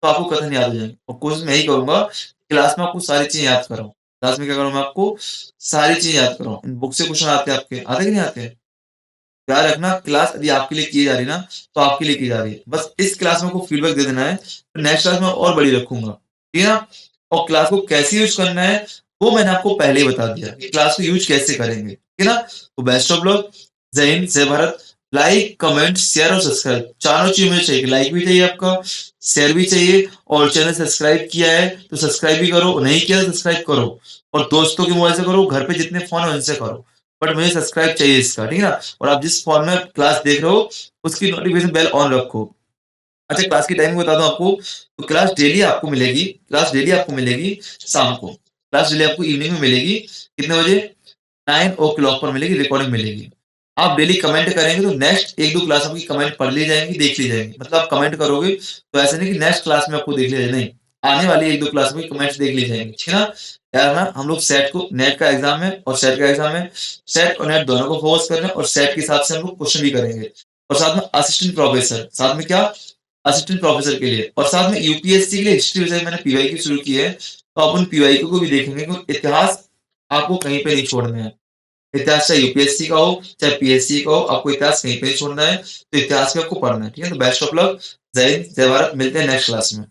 तो आपको कथन याद हो जाएँगे। और कोशिश मैं यही करूँगा, क्लास में आपको सारी चीज़ें याद कराऊँ। क्लास में क्या करूँ मैं आपको, सारी चीज़ें याद कराऊँ। बुक से क्वेश्चन आते हैं आपके, आते हैं कि नहीं आते? याद रखना, क्लास यदि आपके लिए की जा रही है ना, तो आपके लिए की जा रही है। बस इस क्लास में आपको फीडबैक दे देना है, तो नेक्स्ट क्लास में और बड़ी रखूँगा। ठीक है ना? और क्लास को कैसे यूज़ करना है, वो मैंने आपको पहले ही बता दिया कि क्लास को यूज़ कैसे करेंगे। ठीक है ना? तो बेस्ट ऑफ लक, जय हिंद, जय भारत। लाइक, कमेंट, शेयर और सब्सक्राइब चारों चीज़ मुझे चाहिए। लाइक भी चाहिए आपका, शेयर भी चाहिए, और चैनल सब्सक्राइब किया है तो सब्सक्राइब भी करो, नहीं किया तो सब्सक्राइब करो। और दोस्तों के मोबाइल से करो, घर पे जितने फ़ोन है उनसे करो। बट मुझे सब्सक्राइब चाहिए इसका, ठीक है ना? और आप जिस फ़ोन में क्लास देख रहे हो, उसकी नोटिफ़िकेशन बेल ऑन रखो। अच्छा, क्लास की टाइमिंग बता दूँ आपको, तो क्लास डेली आपको मिलेगी शाम को। क्लास डेली आपको इवनिंग में मिलेगी, कितने बजे? 9 ओ क्लॉक पर मिलेगी, रिकॉर्डिंग मिलेगी। आप डेली कमेंट करेंगे तो नेक्स्ट 1-2 क्लास आपकी कमेंट पढ़ ली जाएँगी, देख ली जाएँगी। मतलब आप कमेंट करोगे तो ऐसा नहीं कि नेक्स्ट क्लास में आपको देख लिया जाए, नहीं। आने वाली 1-2 क्लास में कमेंट्स देख ली जाएँगी, ठीक है ना? यार ना, हम लोग सेट को, नेट का एग्ज़ाम है और सेट का एग्ज़ाम है। सेट और नेट दोनों को फोकस कर रहे हैं और सेट के हिसाब से हम लोग क्वेश्चन भी करेंगे। और साथ में असिस्टेंट प्रोफेसर, साथ में क्या? असिस्टेंट प्रोफेसर के लिए, और साथ में यूपीएससी के लिए हिस्ट्री विषय मैंने पीवाईक्यू शुरू की है, तो आप उन पीवाईक्यू को भी देखेंगे, क्योंकि इतिहास आपको कहीं पे नहीं छोड़ना है। इतिहास चाहे यूपीएससी का हो, चाहे पीएससी का हो, आपको इतिहास कहीं पे नहीं छोड़ना है, तो इतिहास भी आपको पढ़ना है, ठीक है? तो बेस्ट ऑफ लक, जय हिंद, जय भारत, मिलते हैं नेक्स्ट क्लास में।